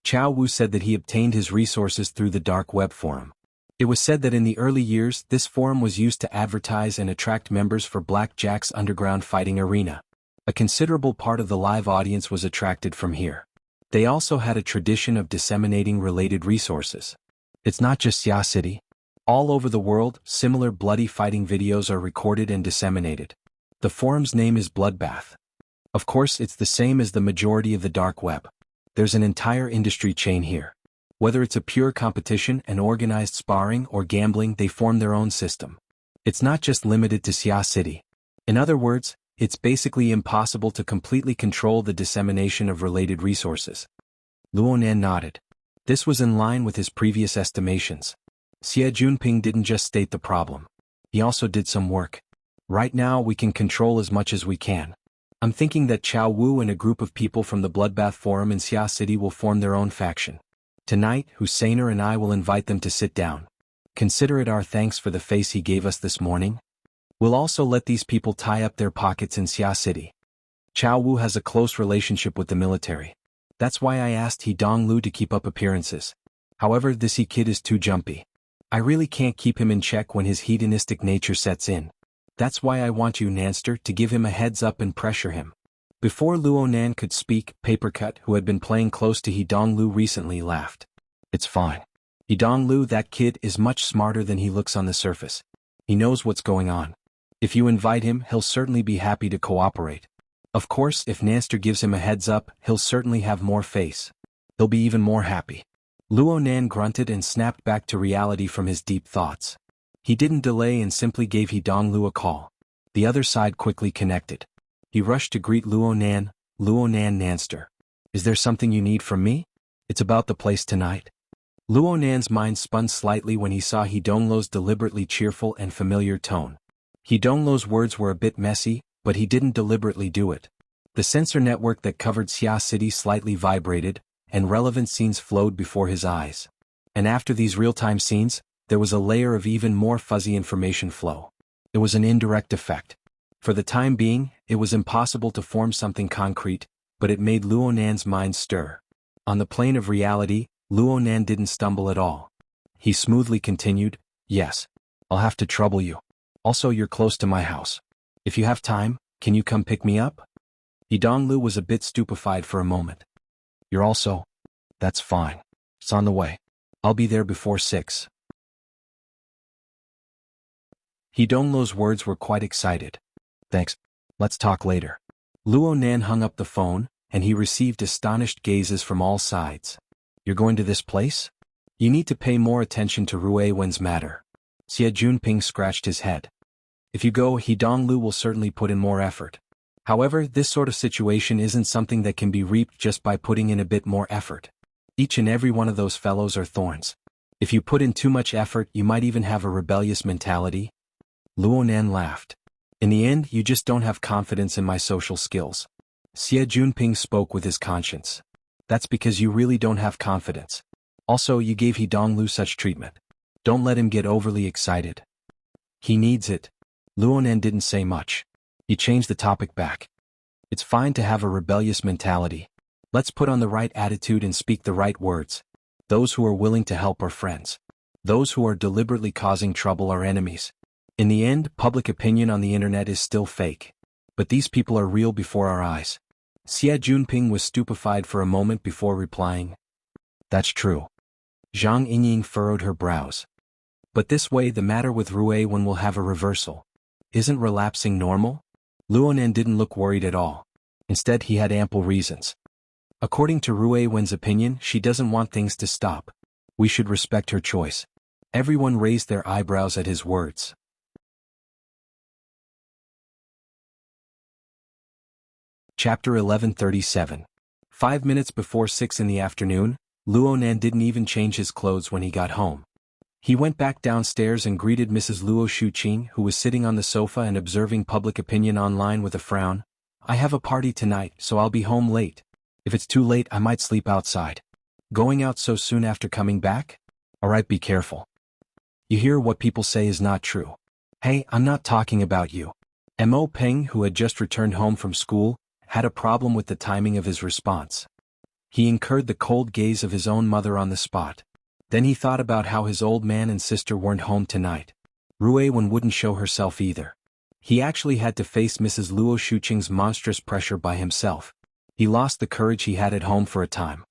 Chow Wu said that he obtained his resources through the dark web forum. It was said that in the early years this forum was used to advertise and attract members for Black Jack's underground fighting arena. A considerable part of the live audience was attracted from here. They also had a tradition of disseminating related resources. It's not just Xia City. All over the world, similar bloody fighting videos are recorded and disseminated. The forum's name is Bloodbath. Of course, it's the same as the majority of the dark web. There's an entire industry chain here. Whether it's a pure competition, an organized sparring, or gambling, they form their own system. It's not just limited to Xia City. In other words, it's basically impossible to completely control the dissemination of related resources. Luonan nodded. This was in line with his previous estimations. Xie Junping didn't just state the problem. He also did some work. Right now we can control as much as we can. I'm thinking that Chow Wu and a group of people from the Bloodbath Forum in Xia City will form their own faction. Tonight, Husseiner and I will invite them to sit down. Consider it our thanks for the face he gave us this morning. We'll also let these people tie up their pockets in Xia City. Chow Wu has a close relationship with the military. That's why I asked He Donglu to keep up appearances. However, this He kid is too jumpy. I really can't keep him in check when his hedonistic nature sets in. That's why I want you, Nanster, to give him a heads up and pressure him. Before Luonan could speak, Papercut, who had been playing close to He Donglu recently, laughed. It's fine. He Donglu, that kid, is much smarter than he looks on the surface. He knows what's going on. If you invite him, he'll certainly be happy to cooperate. Of course, if Nanster gives him a heads up, he'll certainly have more face. He'll be even more happy. Luonan grunted and snapped back to reality from his deep thoughts. He didn't delay and simply gave He Donglu a call. The other side quickly connected. He rushed to greet Luonan. Luonan, Nanster. Is there something you need from me? It's about the place tonight. Luonan's mind spun slightly when he saw He Donglu's deliberately cheerful and familiar tone. He Donglu's words were a bit messy, but he didn't deliberately do it. The sensor network that covered Xia City slightly vibrated, and relevant scenes flowed before his eyes. And after these real-time scenes, there was a layer of even more fuzzy information flow. It was an indirect effect. For the time being, it was impossible to form something concrete, but it made Luonan's mind stir. On the plane of reality, Luonan didn't stumble at all. He smoothly continued, yes. I'll have to trouble you. Also, you're close to my house. If you have time, can you come pick me up? He Donglu was a bit stupefied for a moment. You're also? That's fine. It's on the way. I'll be there before 6. He Donglu's words were quite excited. Thanks. Let's talk later. Luonan hung up the phone, and he received astonished gazes from all sides. You're going to this place? You need to pay more attention to Rui Wen's matter. Xie Junping scratched his head. If you go, He Donglu will certainly put in more effort. However, this sort of situation isn't something that can be reaped just by putting in a bit more effort. Each and every one of those fellows are thorns. If you put in too much effort, you might even have a rebellious mentality. Luonan laughed. In the end, you just don't have confidence in my social skills. Xie Junping spoke with his conscience. That's because you really don't have confidence. Also, you gave He Donglu such treatment. Don't let him get overly excited. He needs it. Luonan didn't say much. He changed the topic back. It's fine to have a rebellious mentality. Let's put on the right attitude and speak the right words. Those who are willing to help are friends. Those who are deliberately causing trouble are enemies. In the end, public opinion on the internet is still fake. But these people are real before our eyes. Xie Junping was stupefied for a moment before replying. That's true. Zhang Yingying furrowed her brows. But this way the matter with Rui Wen will have a reversal. Isn't relapsing normal? Luonan didn't look worried at all. Instead, he had ample reasons. According to Rui Wen's opinion, she doesn't want things to stop. We should respect her choice. Everyone raised their eyebrows at his words. Chapter 1137. 5 minutes before 6 in the afternoon, Luonan didn't even change his clothes when he got home. He went back downstairs and greeted Mrs. Luo Shuqing, who was sitting on the sofa and observing public opinion online with a frown. I have a party tonight, so I'll be home late. If it's too late, I might sleep outside. Going out so soon after coming back? Alright, be careful. You hear what people say is not true. Hey, I'm not talking about you. Mo Peng, who had just returned home from school, had a problem with the timing of his response. He incurred the cold gaze of his own mother on the spot. Then he thought about how his old man and sister weren't home tonight. Rui Wen wouldn't show herself either. He actually had to face Mrs. Luo Shuqing's monstrous pressure by himself. He lost the courage he had at home for a time.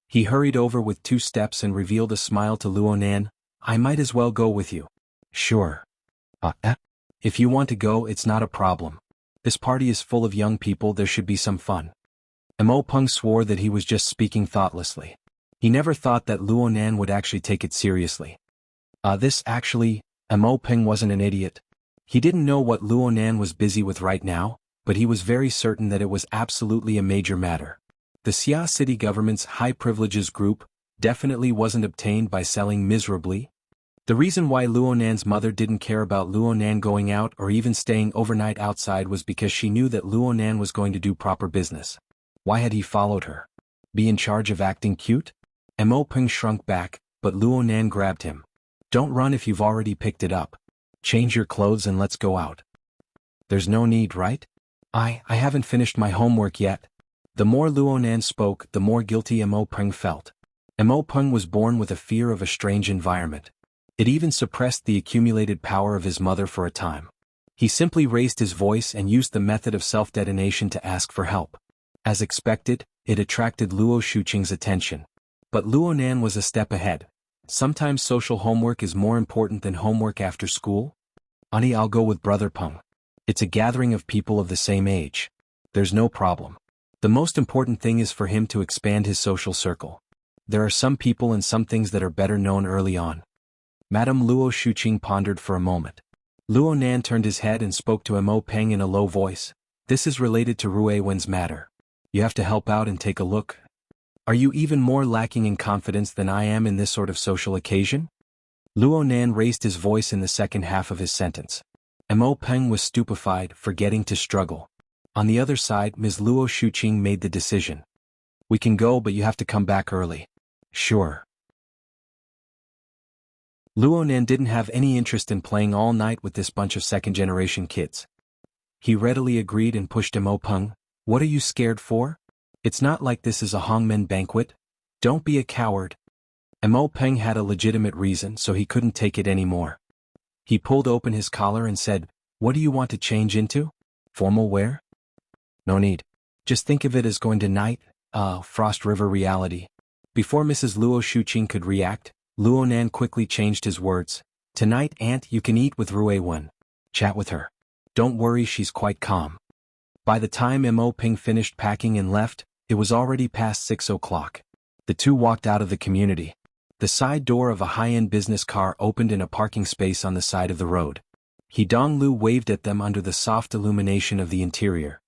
He hurried over with 2 steps and revealed a smile to Luonan. I might as well go with you. Sure. If you want to go, it's not a problem. This party is full of young people, there should be some fun. Mo Peng swore that he was just speaking thoughtlessly. He never thought that Luonan would actually take it seriously. Mo Peng wasn't an idiot. He didn't know what Luonan was busy with right now, but he was very certain that it was absolutely a major matter. The Xia city government's high privileges group definitely wasn't obtained by selling miserably. The reason why Luonan's mother didn't care about Luonan going out or even staying overnight outside was because she knew that Luonan was going to do proper business. Why had he followed her? Be in charge of acting cute? Mo Peng shrunk back, but Luonan grabbed him. Don't run if you've already picked it up. Change your clothes and let's go out. There's no need, right? I haven't finished my homework yet. The more Luonan spoke, the more guilty Mo Peng felt. Mo Peng was born with a fear of a strange environment. It even suppressed the accumulated power of his mother for a time. He simply raised his voice and used the method of self-detonation to ask for help. As expected, it attracted Luo Shuqing's attention. But Luonan was a step ahead. Sometimes social homework is more important than homework after school. Ani, I'll go with Brother Peng. It's a gathering of people of the same age. There's no problem. The most important thing is for him to expand his social circle. There are some people and some things that are better known early on. Madame Luo Shuqing pondered for a moment. Luonan turned his head and spoke to Mo Peng in a low voice. This is related to Rui Wen's matter. You have to help out and take a look. Are you even more lacking in confidence than I am in this sort of social occasion? Luonan raised his voice in the second half of his sentence. Mo Peng was stupefied, forgetting to struggle. On the other side, Ms. Luo Shuqing made the decision. We can go, but you have to come back early. Sure. Luonan didn't have any interest in playing all night with this bunch of second-generation kids. He readily agreed and pushed Mo Peng. What are you scared for? It's not like this is a hongmen banquet. Don't be a coward. Mo Peng had a legitimate reason, so he couldn't take it anymore. He pulled open his collar and said, What do you want to change into? Formal wear? No need. Just think of it as going to night, Frost River reality. Before Mrs. Luo Shuqing could react, Luonan quickly changed his words. Tonight, Aunt, you can eat with Rui Wen. Chat with her. Don't worry, she's quite calm. By the time Mo Peng finished packing and left, it was already past 6 o'clock. The two walked out of the community. The side door of a high-end business car opened in a parking space on the side of the road. Donglu waved at them under the soft illumination of the interior.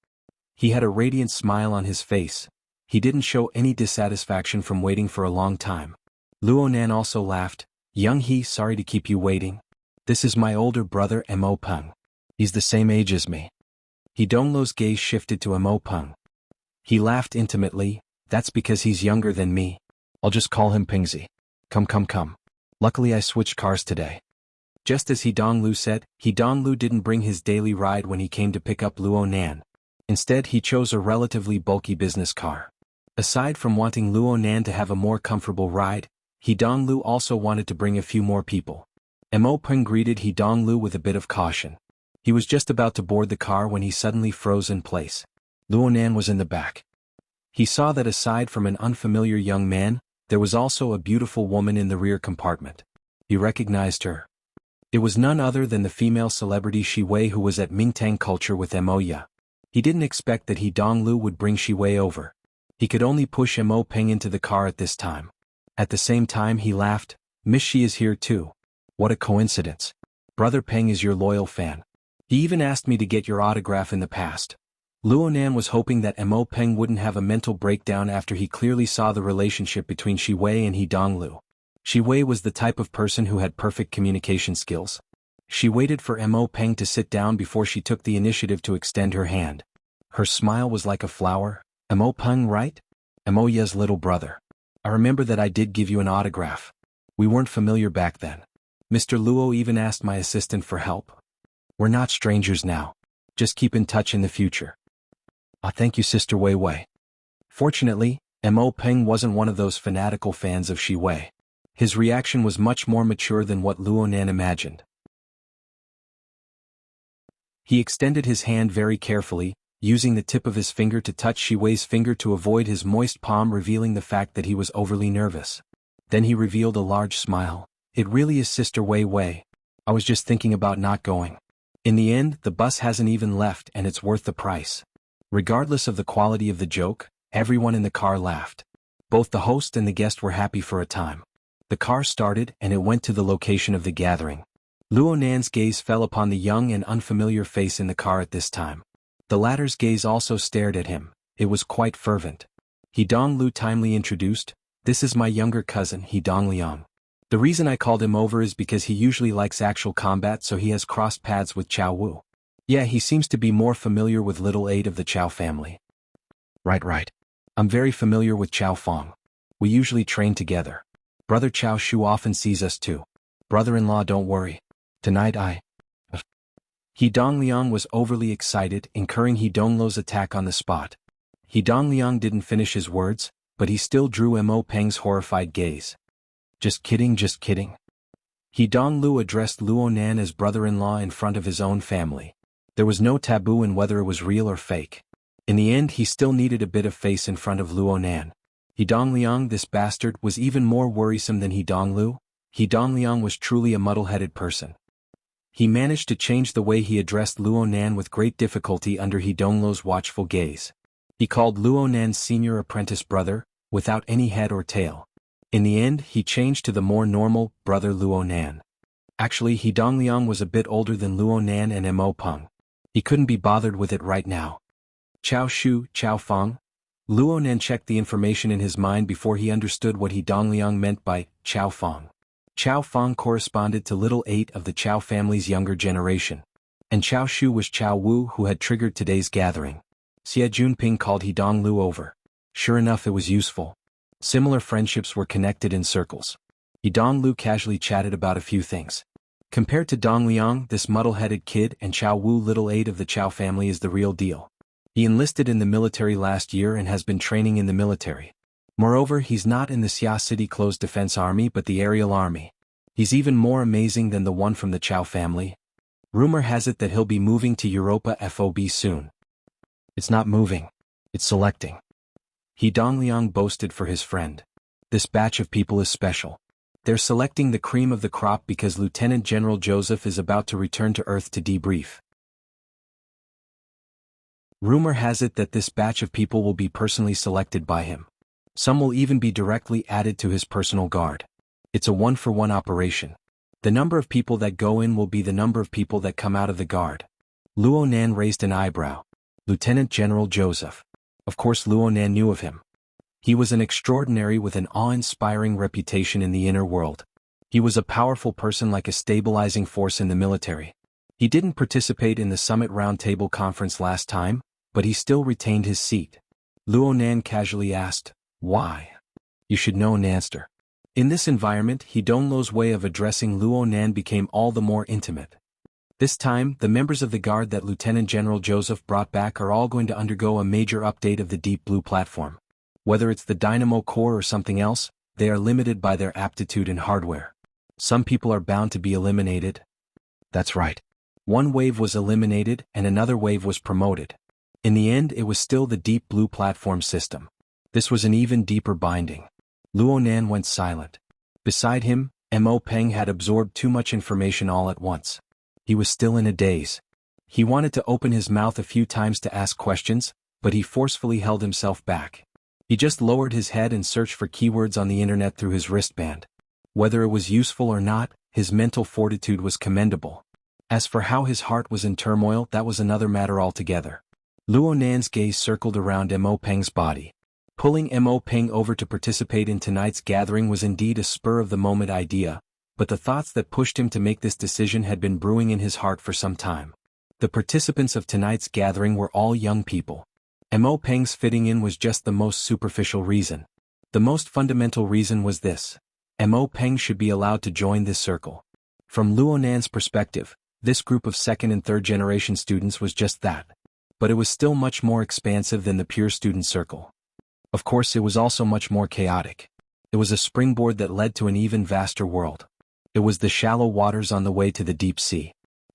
He had a radiant smile on his face. He didn't show any dissatisfaction from waiting for a long time. Luonan also laughed. Young He, sorry to keep you waiting. This is my older brother Mo Peng. He's the same age as me. Donglu's gaze shifted to Mo Peng. He laughed intimately. That's because he's younger than me. I'll just call him Pingzi. Come. Luckily I switched cars today. Just as Donglu said, Donglu didn't bring his daily ride when he came to pick up Luonan. Instead he chose a relatively bulky business car. Aside from wanting Luonan to have a more comfortable ride, Donglu also wanted to bring a few more people. Mo Peng greeted Donglu with a bit of caution. He was just about to board the car when he suddenly froze in place. Luonan was in the back. He saw that aside from an unfamiliar young man, there was also a beautiful woman in the rear compartment. He recognized her. It was none other than the female celebrity Shi Wei who was at Mingtang Culture with Mo Ya. He didn't expect that Donglu would bring Shi Wei over. He could only push Mo Peng into the car at this time. At the same time he laughed. Miss Shi is here too. What a coincidence. Brother Peng is your loyal fan. He even asked me to get your autograph in the past. Luonan was hoping that Mo Peng wouldn't have a mental breakdown after he clearly saw the relationship between Shi Wei and Donglu. Shi Wei was the type of person who had perfect communication skills. She waited for Mo Peng to sit down before she took the initiative to extend her hand. Her smile was like a flower. Mo Peng, right? Mo Ya's little brother. I remember that I did give you an autograph. We weren't familiar back then. Mr. Luo even asked my assistant for help. We're not strangers now. Just keep in touch in the future. Thank you, Sister Wei Wei. Fortunately, Mo Peng wasn't one of those fanatical fans of Shi Wei. His reaction was much more mature than what Luonan imagined. He extended his hand very carefully, using the tip of his finger to touch Shi Wei's finger to avoid his moist palm revealing the fact that he was overly nervous. Then he revealed a large smile. It really is Sister Wei Wei. I was just thinking about not going. In the end, the bus hasn't even left and it's worth the price. Regardless of the quality of the joke, everyone in the car laughed. Both the host and the guest were happy for a time. The car started and it went to the location of the gathering. Luonan's gaze fell upon the young and unfamiliar face in the car at this time. The latter's gaze also stared at him. It was quite fervent. Donglu timely introduced, "This is my younger cousin, Dongliang. The reason I called him over is because he usually likes actual combat, so he has crossed paths with Chao Wu. Yeah, he seems to be more familiar with little 8 of the Chao family." Right. I'm very familiar with Chao Fong. We usually train together. Brother Chao Shu often sees us too. Brother-in-law, don't worry. Tonight Dongliang was overly excited, incurring Donglu's attack on the spot. Dongliang didn't finish his words, but he still drew Mo Peng's horrified gaze. Just kidding. Donglu addressed Luonan as brother-in-law in front of his own family. There was no taboo in whether it was real or fake. In the end he still needed a bit of face in front of Luonan. Dongliang, this bastard, was even more worrisome than Donglu. Dongliang was truly a muddle-headed person. He managed to change the way he addressed Luonan with great difficulty under Donglu's watchful gaze. He called Luonan's senior apprentice brother, without any head or tail. In the end he changed to the more normal, brother Luonan. Actually Dongliang was a bit older than Luonan and Mo Peng. He couldn't be bothered with it right now. Chao Shu, Chao Fong? Luonan checked the information in his mind before he understood what Dongliang meant by Chao Fong. Chao Fong corresponded to little 8 of the Chao family's younger generation. And Chao Shu was Chao Wu who had triggered today's gathering. Xie Junping called Donglu over. Sure enough, it was useful. Similar friendships were connected in circles. Donglu casually chatted about a few things. Compared to Dongliang, this muddle-headed kid and Chao Wu, little 8 of the Chao family, is the real deal. He enlisted in the military last year and has been training in the military. Moreover, he's not in the Xia City Closed Defense Army but the Aerial Army. He's even more amazing than the one from the Chao family. Rumor has it that he'll be moving to Europa FOB soon. It's not moving. It's selecting. Dongliang boasted for his friend. This batch of people is special. They're selecting the cream of the crop because Lieutenant General Joseph is about to return to Earth to debrief. Rumor has it that this batch of people will be personally selected by him. Some will even be directly added to his personal guard. It's a one-for-one operation. The number of people that go in will be the number of people that come out of the guard. Luo Nan raised an eyebrow. Lieutenant General Joseph. Of course Luo Nan knew of him. He was an extraordinary with an awe-inspiring reputation in the inner world. He was a powerful person like a stabilizing force in the military. He didn't participate in the Summit Roundtable Conference last time, but he still retained his seat. Luo Nan casually asked, "Why?" "You should know, Nanster." In this environment, He Donglo's way of addressing Luo Nan became all the more intimate. This time, the members of the guard that Lieutenant General Joseph brought back are all going to undergo a major update of the Deep Blue platform. Whether it's the Dynamo Core or something else, they are limited by their aptitude in hardware. Some people are bound to be eliminated. That's right. One wave was eliminated and another wave was promoted. In the end, it was still the Deep Blue platform system. This was an even deeper binding. Luo Nan went silent. Beside him, Mo Peng had absorbed too much information all at once. He was still in a daze. He wanted to open his mouth a few times to ask questions, but he forcefully held himself back. He just lowered his head and searched for keywords on the internet through his wristband. Whether it was useful or not, his mental fortitude was commendable. As for how his heart was in turmoil, that was another matter altogether. Luo Nan's gaze circled around Mo Peng's body. Pulling Mo Peng over to participate in tonight's gathering was indeed a spur-of-the-moment idea, but the thoughts that pushed him to make this decision had been brewing in his heart for some time. The participants of tonight's gathering were all young people. Mo Peng's fitting in was just the most superficial reason. The most fundamental reason was this. Mo Peng should be allowed to join this circle. From Luo Nan's perspective, this group of second and third generation students was just that. But it was still much more expansive than the pure student circle. Of course, it was also much more chaotic. It was a springboard that led to an even vaster world. It was the shallow waters on the way to the deep sea.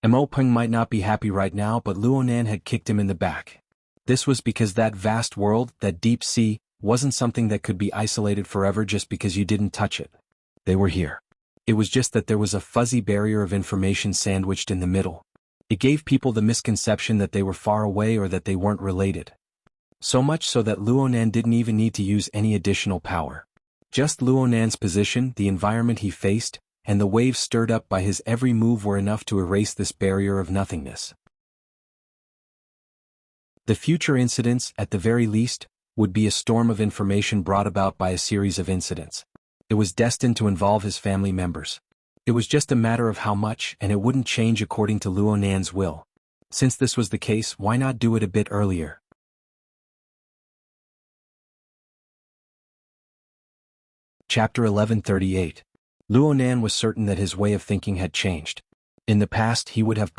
Mo Peng might not be happy right now, but Luo Nan had kicked him in the back. This was because that vast world, that deep sea, wasn't something that could be isolated forever just because you didn't touch it. They were here. It was just that there was a fuzzy barrier of information sandwiched in the middle. It gave people the misconception that they were far away or that they weren't related. So much so that Luo Nan didn't even need to use any additional power. Just Luo Nan's position, the environment he faced, and the waves stirred up by his every move were enough to erase this barrier of nothingness. The future incidents, at the very least, would be a storm of information brought about by a series of incidents. It was destined to involve his family members. It was just a matter of how much, and it wouldn't change according to Luo Nan's will. Since this was the case, why not do it a bit earlier? Chapter 1138. Luo Nan was certain that his way of thinking had changed. In the past he would have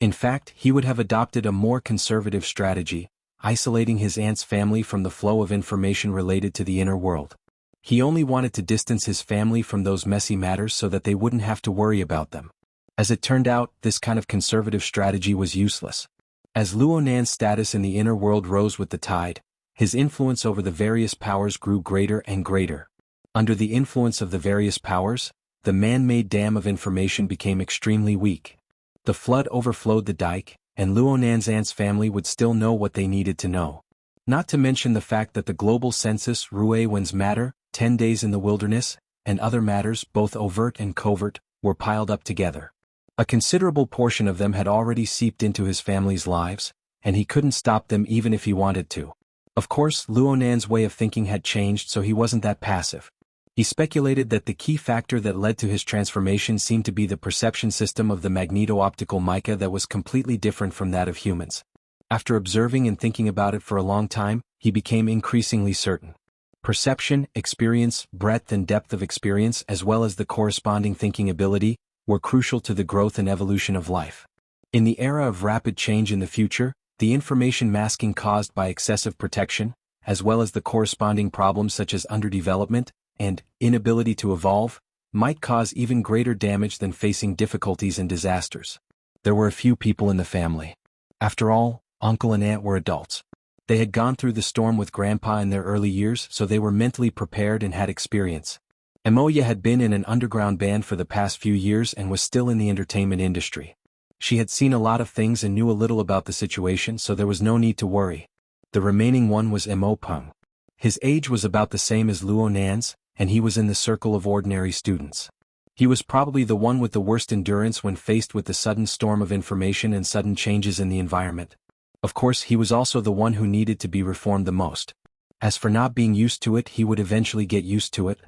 in fact, he would have adopted a more conservative strategy, isolating his aunt's family from the flow of information related to the inner world. He only wanted to distance his family from those messy matters so that they wouldn't have to worry about them. As it turned out, this kind of conservative strategy was useless. As Luo Nan's status in the inner world rose with the tide, his influence over the various powers grew greater and greater. Under the influence of the various powers, the man-made dam of information became extremely weak. The flood overflowed the dike, and Luo Nan's aunt's family would still know what they needed to know. Not to mention the fact that the global census, Rue Wen's matter, 10 Days in the Wilderness, and other matters, both overt and covert, were piled up together. A considerable portion of them had already seeped into his family's lives, and he couldn't stop them even if he wanted to. Of course, Luo Nan's way of thinking had changed, so he wasn't that passive. He speculated that the key factor that led to his transformation seemed to be the perception system of the magneto-optical mica that was completely different from that of humans. After observing and thinking about it for a long time, he became increasingly certain. Perception, experience, breadth and depth of experience, as well as the corresponding thinking ability, were crucial to the growth and evolution of life. In the era of rapid change in the future, the information masking caused by excessive protection, as well as the corresponding problems such as underdevelopment and inability to evolve, might cause even greater damage than facing difficulties and disasters. There were a few people in the family. After all, uncle and aunt were adults. They had gone through the storm with grandpa in their early years, so they were mentally prepared and had experience. Emoya had been in an underground band for the past few years and was still in the entertainment industry. She had seen a lot of things and knew a little about the situation, so there was no need to worry. The remaining one was Mo Peng. His age was about the same as Luo Nan's, and he was in the circle of ordinary students. He was probably the one with the worst endurance when faced with the sudden storm of information and sudden changes in the environment. Of course, he was also the one who needed to be reformed the most. As for not being used to it, he would eventually get used to it.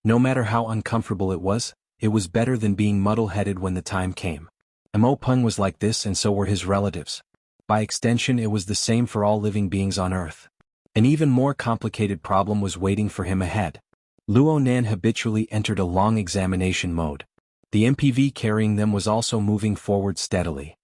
No matter how uncomfortable it was better than being muddle-headed when the time came. Mo Peng was like this, and so were his relatives. By extension, it was the same for all living beings on Earth. An even more complicated problem was waiting for him ahead. Luo Nan habitually entered a long examination mode. The MPV carrying them was also moving forward steadily.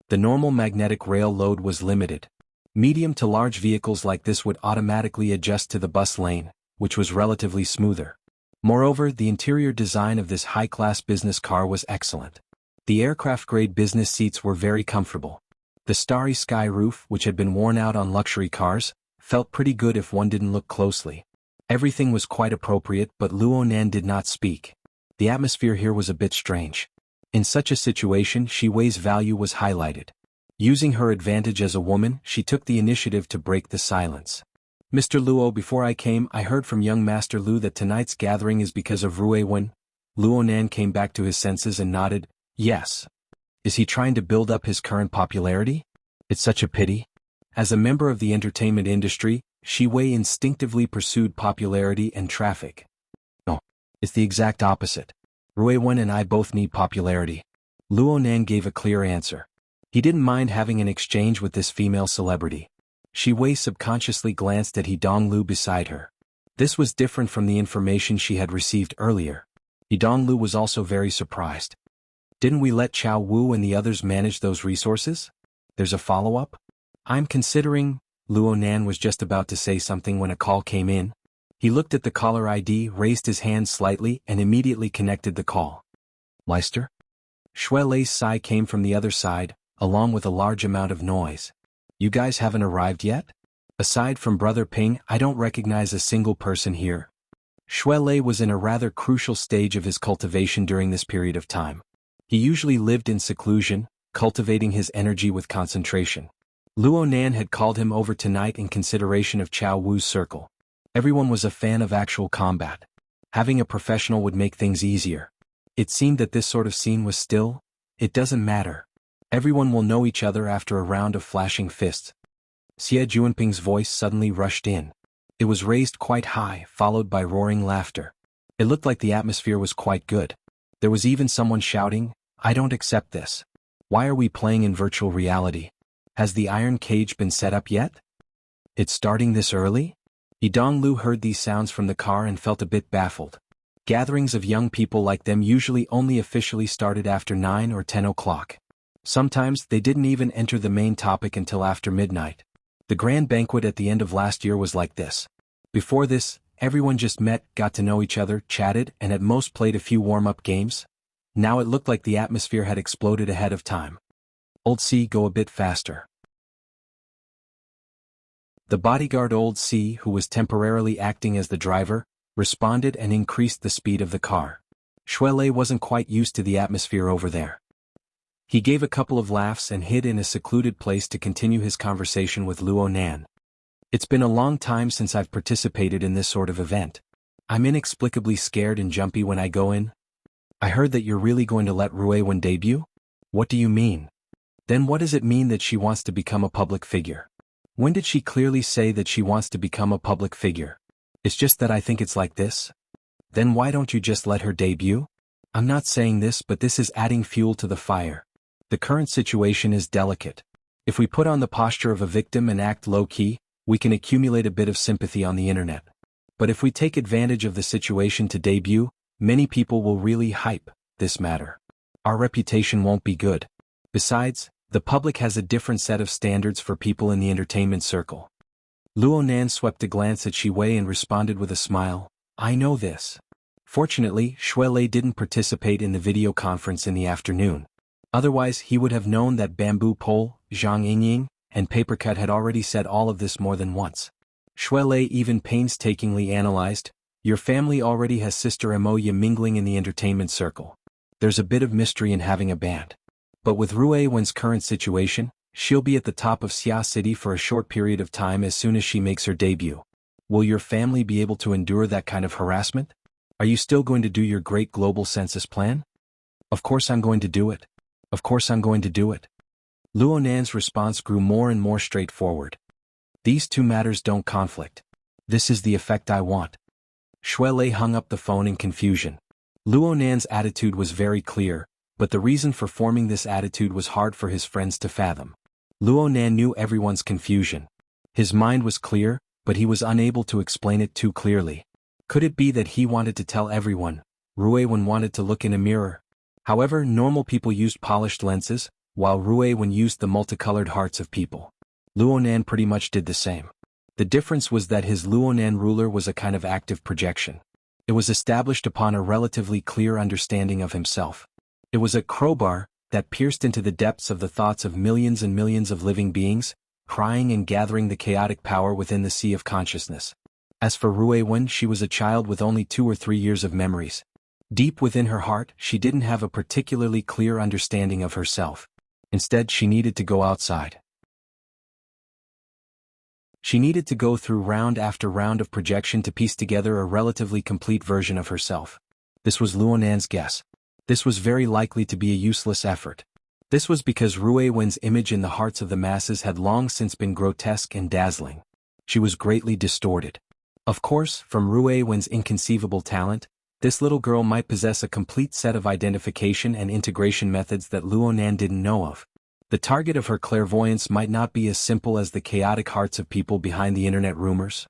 The normal magnetic rail load was limited. Medium to large vehicles like this would automatically adjust to the bus lane, which was relatively smoother. Moreover, the interior design of this high-class business car was excellent. The aircraft-grade business seats were very comfortable. The starry sky roof, which had been worn out on luxury cars, felt pretty good if one didn't look closely. Everything was quite appropriate, but Luo Nan did not speak. The atmosphere here was a bit strange. In such a situation, Shi Wei's value was highlighted. Using her advantage as a woman, she took the initiative to break the silence. Mr. Luo, before I came, I heard from young Master Lu that tonight's gathering is because of Rui Wen. Luo Nan came back to his senses and nodded, yes. Is he trying to build up his current popularity? It's such a pity. As a member of the entertainment industry, Shi Wei instinctively pursued popularity and traffic. No, it's the exact opposite. Rui Wen and I both need popularity. Luo Nan gave a clear answer. He didn't mind having an exchange with this female celebrity. Shi Wei subconsciously glanced at He Donglu beside her. This was different from the information she had received earlier. He Donglu was also very surprised. Didn't we let Chao Wu and the others manage those resources? There's a follow-up? I'm considering. Luo Nan was just about to say something when a call came in. He looked at the caller ID, raised his hand slightly, and immediately connected the call. Leister? Shui Lei's sigh came from the other side, along with a large amount of noise. You guys haven't arrived yet? Aside from Brother Ping, I don't recognize a single person here. Shui Lei was in a rather crucial stage of his cultivation during this period of time. He usually lived in seclusion, cultivating his energy with concentration. Luo Nan had called him over tonight in consideration of Chao Wu's circle. Everyone was a fan of actual combat. Having a professional would make things easier. It seemed that this sort of scene was still, it doesn't matter. Everyone will know each other after a round of flashing fists. Xie Juanping's voice suddenly rushed in. It was raised quite high, followed by roaring laughter. It looked like the atmosphere was quite good. There was even someone shouting, I don't accept this. Why are we playing in virtual reality? Has the iron cage been set up yet? It's starting this early? He Donglu heard these sounds from the car and felt a bit baffled. Gatherings of young people like them usually only officially started after 9 or 10 o'clock. Sometimes they didn't even enter the main topic until after midnight. The grand banquet at the end of last year was like this. Before this, everyone just met, got to know each other, chatted, and at most played a few warm-up games. Now it looked like the atmosphere had exploded ahead of time. Old C, go a bit faster. The bodyguard Old C, who was temporarily acting as the driver, responded and increased the speed of the car. Shui Lei wasn't quite used to the atmosphere over there. He gave a couple of laughs and hid in a secluded place to continue his conversation with Luo Nan. It's been a long time since I've participated in this sort of event. I'm inexplicably scared and jumpy when I go in. I heard that you're really going to let Rui Wen debut? What do you mean? Then what does it mean that she wants to become a public figure? When did she clearly say that she wants to become a public figure? It's just that I think it's like this. Then why don't you just let her debut? I'm not saying this, but this is adding fuel to the fire. The current situation is delicate. If we put on the posture of a victim and act low-key, we can accumulate a bit of sympathy on the internet. But if we take advantage of the situation to debut, many people will really hype this matter. Our reputation won't be good. Besides, the public has a different set of standards for people in the entertainment circle. Luo Nan swept a glance at Shi Wei and responded with a smile, I know this. Fortunately, Shui Lei didn't participate in the video conference in the afternoon. Otherwise he would have known that Bamboo Pole, Zhang Yingying, and Papercut had already said all of this more than once. Shui Lei even painstakingly analyzed, your family already has Sister Emoya mingling in the entertainment circle. There's a bit of mystery in having a band. But with Rui Wen's current situation, She'll be at the top of Xia City for a short period of time as soon as she makes her debut. Will your family be able to endure that kind of harassment? Are you still going to do your great global census plan? Of course I'm going to do it. Of course I'm going to do it. Luo Nan's response grew more and more straightforward. These two matters don't conflict. This is the effect I want. Shui Lei hung up the phone in confusion. Luo Nan's attitude was very clear, but the reason for forming this attitude was hard for his friends to fathom. Luo Nan knew everyone's confusion. His mind was clear, but he was unable to explain it too clearly. Could it be that he wanted to tell everyone, Rui Wen wanted to look in a mirror? However, normal people used polished lenses, while Rui Wen used the multicolored hearts of people. Luo Nan pretty much did the same. The difference was that his Luo Nan ruler was a kind of active projection. It was established upon a relatively clear understanding of himself. It was a crowbar that pierced into the depths of the thoughts of millions and millions of living beings, prying and gathering the chaotic power within the sea of consciousness. As for Rui Wen, she was a child with only 2 or 3 years of memories. Deep within her heart, she didn't have a particularly clear understanding of herself. Instead, she needed to go outside. She needed to go through round after round of projection to piece together a relatively complete version of herself. This was Luo Nan's guess. This was very likely to be a useless effort. This was because Rui Wen's image in the hearts of the masses had long since been grotesque and dazzling. She was greatly distorted. Of course, from Rui Wen's inconceivable talent, this little girl might possess a complete set of identification and integration methods that Luo Nan didn't know of. The target of her clairvoyance might not be as simple as the chaotic hearts of people behind the internet rumors.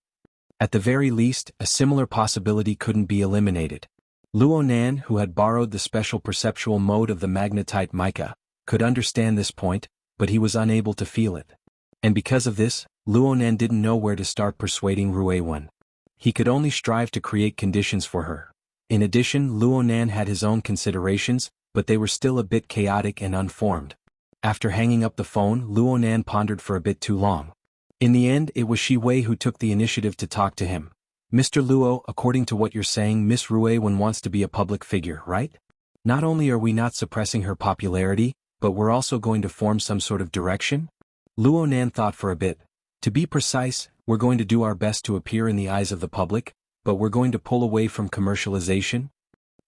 At the very least, a similar possibility couldn't be eliminated. Luo Nan, who had borrowed the special perceptual mode of the magnetite mica, could understand this point, but he was unable to feel it. And because of this, Luo Nan didn't know where to start persuading Rui Wen. He could only strive to create conditions for her. In addition, Luo Nan had his own considerations, but they were still a bit chaotic and unformed. After hanging up the phone, Luo Nan pondered for a bit too long. In the end, it was Shi Wei who took the initiative to talk to him. Mr. Luo, according to what you're saying, Miss Rui Wen wants to be a public figure, right? Not only are we not suppressing her popularity, but we're also going to form some sort of direction? Luo Nan thought for a bit. To be precise, we're going to do our best to appear in the eyes of the public, but we're going to pull away from commercialization?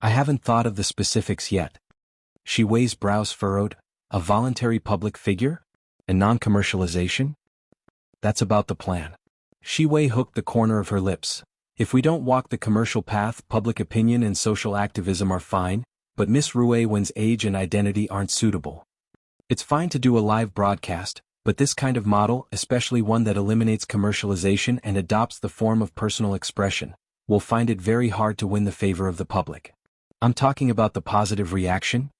I haven't thought of the specifics yet. Shi Wei's brows furrowed. A voluntary public figure? And non-commercialization? That's about the plan. Shi Wei hooked the corner of her lips. If we don't walk the commercial path, public opinion and social activism are fine, but Miss Rui Wen's age and identity aren't suitable. It's fine to do a live broadcast, but this kind of model, especially one that eliminates commercialization and adopts the form of personal expression, will find it very hard to win the favor of the public. I'm talking about the positive reaction.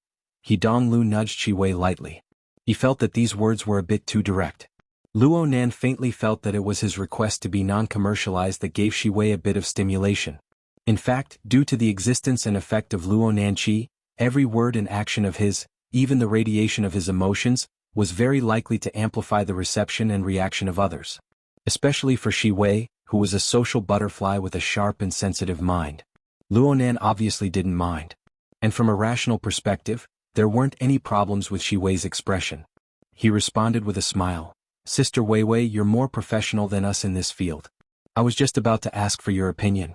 He Donglu nudged Shi Wei lightly. He felt that these words were a bit too direct. Luo Nan faintly felt that it was his request to be non-commercialized that gave Shi Wei a bit of stimulation. In fact, due to the existence and effect of Luo Nan Qi, every word and action of his, even the radiation of his emotions, was very likely to amplify the reception and reaction of others. Especially for Shi Wei, who was a social butterfly with a sharp and sensitive mind. Luo Nan obviously didn't mind. And from a rational perspective, there weren't any problems with Shi Wei's expression. He responded with a smile. Sister Wei Wei, you're more professional than us in this field. I was just about to ask for your opinion.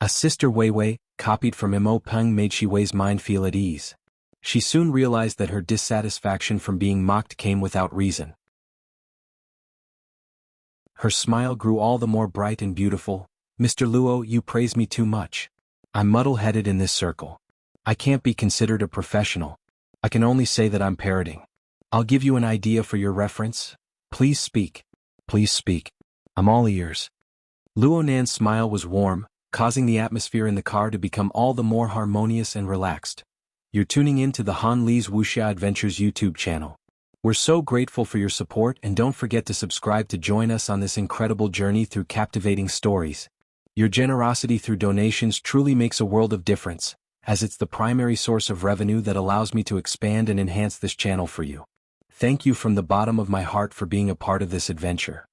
A Sister Wei Wei, copied from Mo Peng, made Shi Wei's mind feel at ease. She soon realized that her dissatisfaction from being mocked came without reason. Her smile grew all the more bright and beautiful. Mr. Luo, you praise me too much. I'm muddle-headed in this circle. I can't be considered a professional. I can only say that I'm parroting. I'll give you an idea for your reference. Please speak. Please speak. I'm all ears. Luo Nan's smile was warm, causing the atmosphere in the car to become all the more harmonious and relaxed. You're tuning in to the Han Li's Wuxia Adventures YouTube channel. We're so grateful for your support, and don't forget to subscribe to join us on this incredible journey through captivating stories. Your generosity through donations truly makes a world of difference, as it's the primary source of revenue that allows me to expand and enhance this channel for you. Thank you from the bottom of my heart for being a part of this adventure.